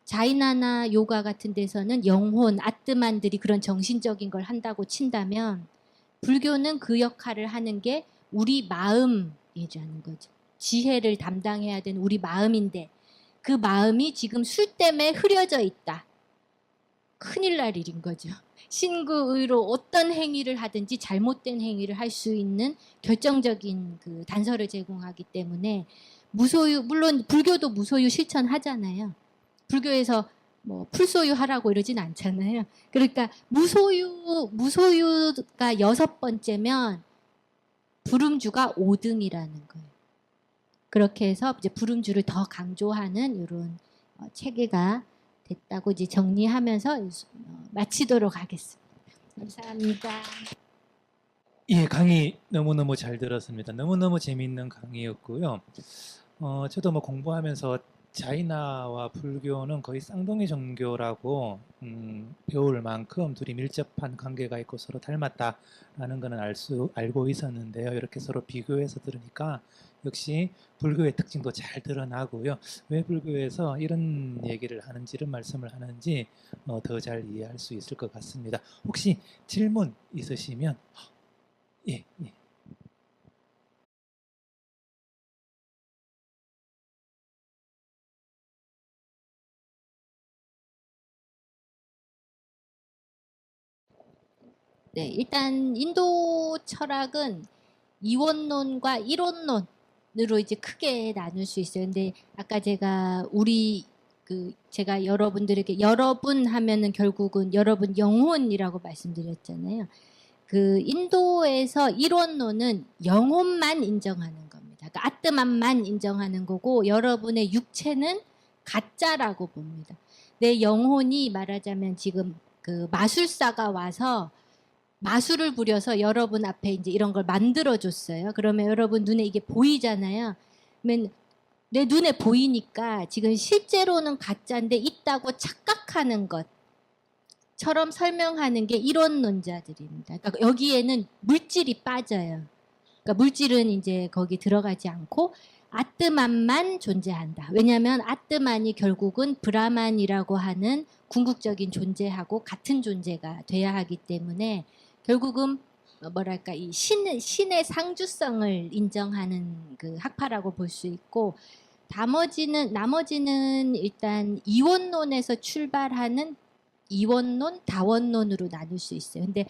S2: 자이나나 요가 같은 데서는 영혼, 아뜨만들이 그런 정신적인 걸 한다고 친다면 불교는 그 역할을 하는 게 우리 마음이라는 거죠. 지혜를 담당해야 되는 우리 마음인데 그 마음이 지금 술 때문에 흐려져 있다. 큰일 날 일인 거죠. 신구의로 어떤 행위를 하든지 잘못된 행위를 할 수 있는 결정적인 그 단서를 제공하기 때문에 무소유, 물론 불교도 무소유 실천하잖아요. 불교에서 뭐 풀소유 하라고 이러진 않잖아요. 그러니까 무소유가 6번째면 불음주가 5등이라는 거예요. 그렇게 해서 이제 불음주를 더 강조하는 이런 체계가 됐다고 이제 정리하면서 마치도록 하겠습니다. 감사합니다.
S1: 예, 강의 너무너무 잘 들었습니다. 너무너무 재미있는 강의였고요. 저도 뭐 공부하면서 자이나와 불교는 거의 쌍둥이 종교라고 배울 만큼 둘이 밀접한 관계가 있고 서로 닮았다라는 거는 알고 있었는데요. 이렇게 서로 비교해서 들으니까 역시 불교의 특징도 잘 드러나고요. 왜 불교에서 이런 얘기를 하는지, 이런 말씀을 하는지 더 잘 이해할 수 있을 것 같습니다. 혹시 질문 있으시면 예, 예.
S2: 네, 일단 인도 철학은 이원론과 일원론으로 이제 크게 나눌 수 있어요. 근데 아까 제가 제가 여러분들에게 여러분 하면은 결국은 여러분 영혼이라고 말씀드렸잖아요. 그 인도에서 일원론은 영혼만 인정하는 겁니다. 그러니까 아뜨만만 인정하는 거고 여러분의 육체는 가짜라고 봅니다. 내 영혼이 말하자면 지금 그 마술사가 와서 마술을 부려서 여러분 앞에 이제 이런 걸 만들어 줬어요. 그러면 여러분 눈에 이게 보이잖아요. 그러면 내 눈에 보이니까 지금 실제로는 가짜인데 있다고 착각하는 것처럼 설명하는 게 이론론자들입니다. 그러니까 여기에는 물질이 빠져요. 그러니까 물질은 이제 거기 들어가지 않고 아뜨만만 존재한다. 왜냐하면 아뜨만이 결국은 브라만이라고 하는 궁극적인 존재하고 같은 존재가 돼야 하기 때문에 결국은 뭐랄까 이 신의 상주성을 인정하는 그 학파라고 볼 수 있고 나머지는 일단 이원론에서 출발하는 이원론, 다원론으로 나눌 수 있어요. 근데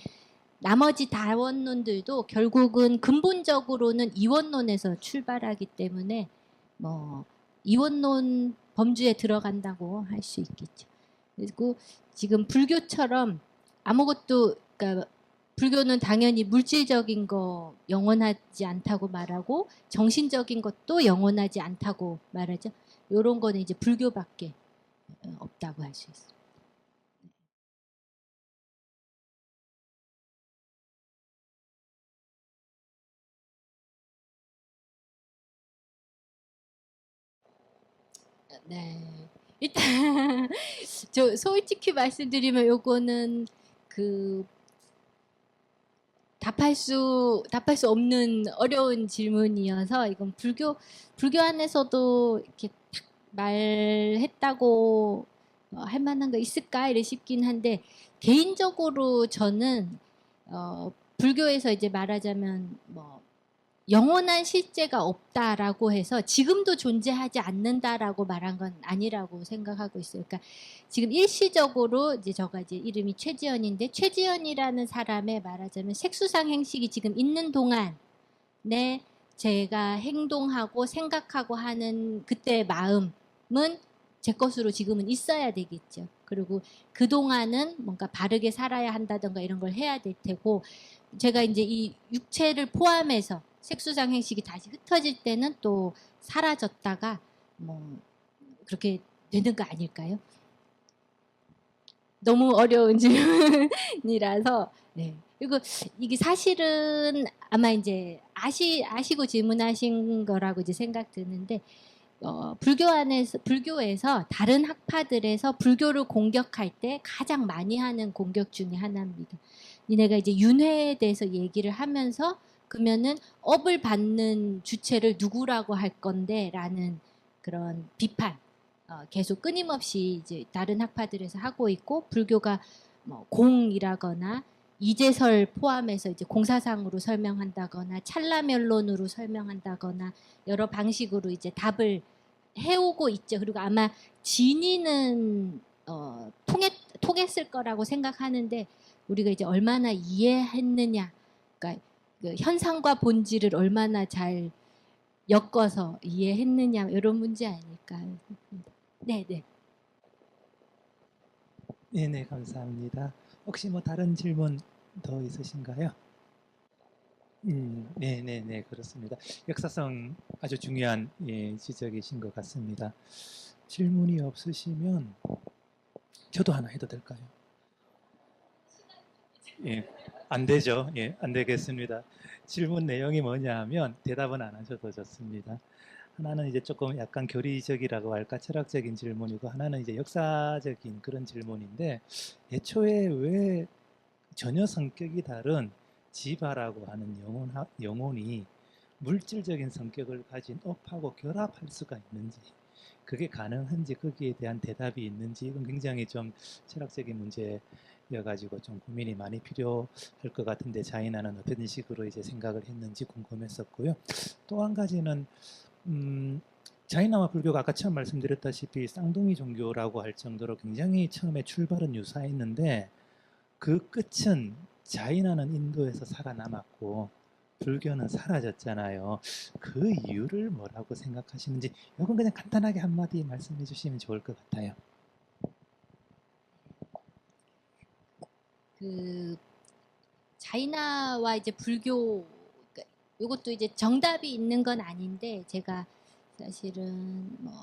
S2: 나머지 다원론들도 결국은 근본적으로는 이원론에서 출발하기 때문에 뭐 이원론 범주에 들어간다고 할 수 있겠죠. 그리고 지금 불교처럼 아무것도 그러니까 불교는 당연히 물질적인 거 영원하지 않다고 말하고 정신적인 것도 영원하지 않다고 말하죠. 이런 거는 이제 불교밖에 없다고 할 수 있어요. 네. 일단 저 솔직히 말씀드리면 요거는 그 답할 수 없는 어려운 질문이어서 이건 불교 안에서도 이렇게 딱 말했다고 할 만한 거 있을까 이래 싶긴 한데 개인적으로 저는 불교에서 이제 말하자면 뭐 영원한 실제가 없다라고 해서 지금도 존재하지 않는다라고 말한 건 아니라고 생각하고 있어요. 그러니까 지금 일시적으로 이제 저가 이제 이름이 최지연인데 최지연이라는 사람의 말하자면 색수상 행식이 지금 있는 동안에 제가 행동하고 생각하고 하는 그때의 마음은 제 것으로 지금은 있어야 되겠죠. 그리고 그동안은 뭔가 바르게 살아야 한다던가 이런 걸 해야 될 테고 제가 이제 이 육체를 포함해서 색수상 행식이 다시 흩어질 때는 또 사라졌다가 뭐 그렇게 되는 거 아닐까요? 너무 어려운 질문이라서 네. 그리고 이게 사실은 아마 이제 아시고 질문하신 거라고 이제 생각 드는데 불교에서 다른 학파들에서 불교를 공격할 때 가장 많이 하는 공격 중에 하나입니다. 니네가 이제 윤회에 대해서 얘기를 하면서 그러면은 업을 받는 주체를 누구라고 할 건데라는 그런 비판 계속 끊임없이 이제 다른 학파들에서 하고 있고 불교가 뭐 공이라거나 이제설 포함해서 이제 공사상으로 설명한다거나 찰나멸론으로 설명한다거나 여러 방식으로 이제 답을 해오고 있죠. 그리고 아마 진의는 통했을 거라고 생각하는데 우리가 이제 얼마나 이해했느냐, 그러니까 그 현상과 본질을 얼마나 잘 엮어서 이해했느냐 이런 문제 아닐까. 네, 네.
S1: 네, 감사합니다. 혹시 뭐 다른 질문 더 있으신가요? 네, 그렇습니다. 역사성 아주 중요한 지적이신 것 같습니다. 질문이 없으시면 저도 하나 해도 될까요? 예, 안 되죠. 예, 안 되겠습니다. 질문 내용이 뭐냐 하면 대답은 안 하셔도 좋습니다. 하나는 이제 조금 약간 교리적이라고 할까 철학적인 질문이고 하나는 이제 역사적인 그런 질문인데 애초에 왜 전혀 성격이 다른 지바라고 하는 영혼이 물질적인 성격을 가진 업하고 결합할 수가 있는지 그게 가능한지 거기에 대한 대답이 있는지 이건 굉장히 좀 철학적인 문제여가지고 좀 고민이 많이 필요할 것 같은데 자이나는 어떤 식으로 이제 생각을 했는지 궁금했었고요. 또 한 가지는 자이나와 불교가 아까 처음 말씀드렸다시피 쌍둥이 종교라고 할 정도로 굉장히 처음에 출발은 유사했는데 그 끝은 자이나는 인도에서 살아남았고 불교는 사라졌잖아요. 그 이유를 뭐라고 생각하시는지 이건 그냥 간단하게 한마디 말씀해 주시면 좋을 것 같아요.
S2: 그 자이나와 이제 불교 이것도 이제 정답이 있는 건 아닌데 제가 사실은 뭐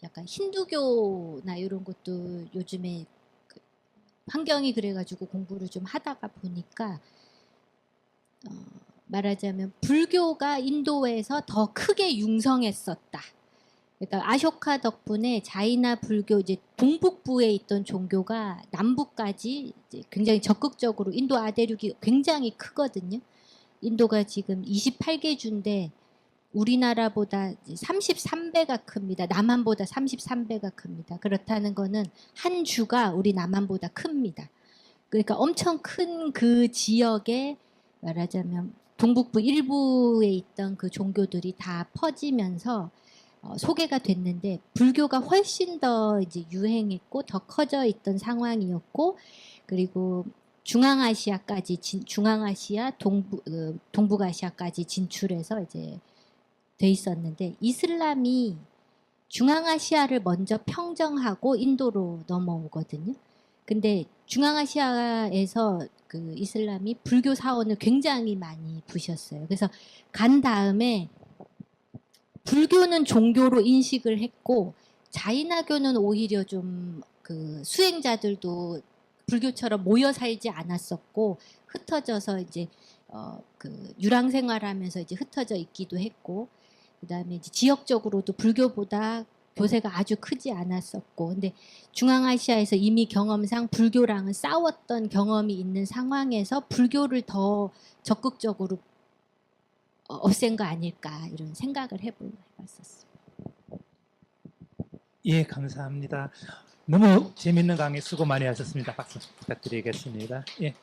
S2: 약간 힌두교나 이런 것도 요즘에 그 환경이 그래가지고 공부를 좀 하다가 보니까 말하자면 불교가 인도에서 더 크게 융성했었다. 그러니까 아쇼카 덕분에 자이나 불교 이제 동북부에 있던 종교가 남부까지 이제 굉장히 적극적으로 인도 아대륙이 굉장히 크거든요. 인도가 지금 28개 주인데 우리나라보다 33배가 큽니다. 남한보다 33배가 큽니다. 그렇다는 거는 한 주가 우리 남한보다 큽니다. 그러니까 엄청 큰 그 지역에 말하자면 동북부 일부에 있던 그 종교들이 다 퍼지면서 소개가 됐는데 불교가 훨씬 더 이제 유행했고 더 커져 있던 상황이었고 그리고 중앙아시아까지 중앙아시아 동북아시아까지 진출해서 이제 돼 있었는데 이슬람이 중앙아시아를 먼저 평정하고 인도로 넘어오거든요. 근데 중앙아시아에서 그 이슬람이 불교 사원을 굉장히 많이 부셨어요. 그래서 간 다음에 불교는 종교로 인식을 했고 자이나교는 오히려 좀 그 수행자들도 불교처럼 모여 살지 않았었고 흩어져서 이제 그 유랑 생활하면서 이제 흩어져 있기도 했고 그다음에 이제 지역적으로도 불교보다 교세가 아주 크지 않았었고 근데 중앙아시아에서 이미 경험상 불교랑은 싸웠던 경험이 있는 상황에서 불교를 더 적극적으로 없앤 거 아닐까 이런 생각을 해봤었어요.
S1: 예, 감사합니다. 너무 재밌는 강의 수고 많이 하셨습니다. 박수 부탁드리겠습니다. 예.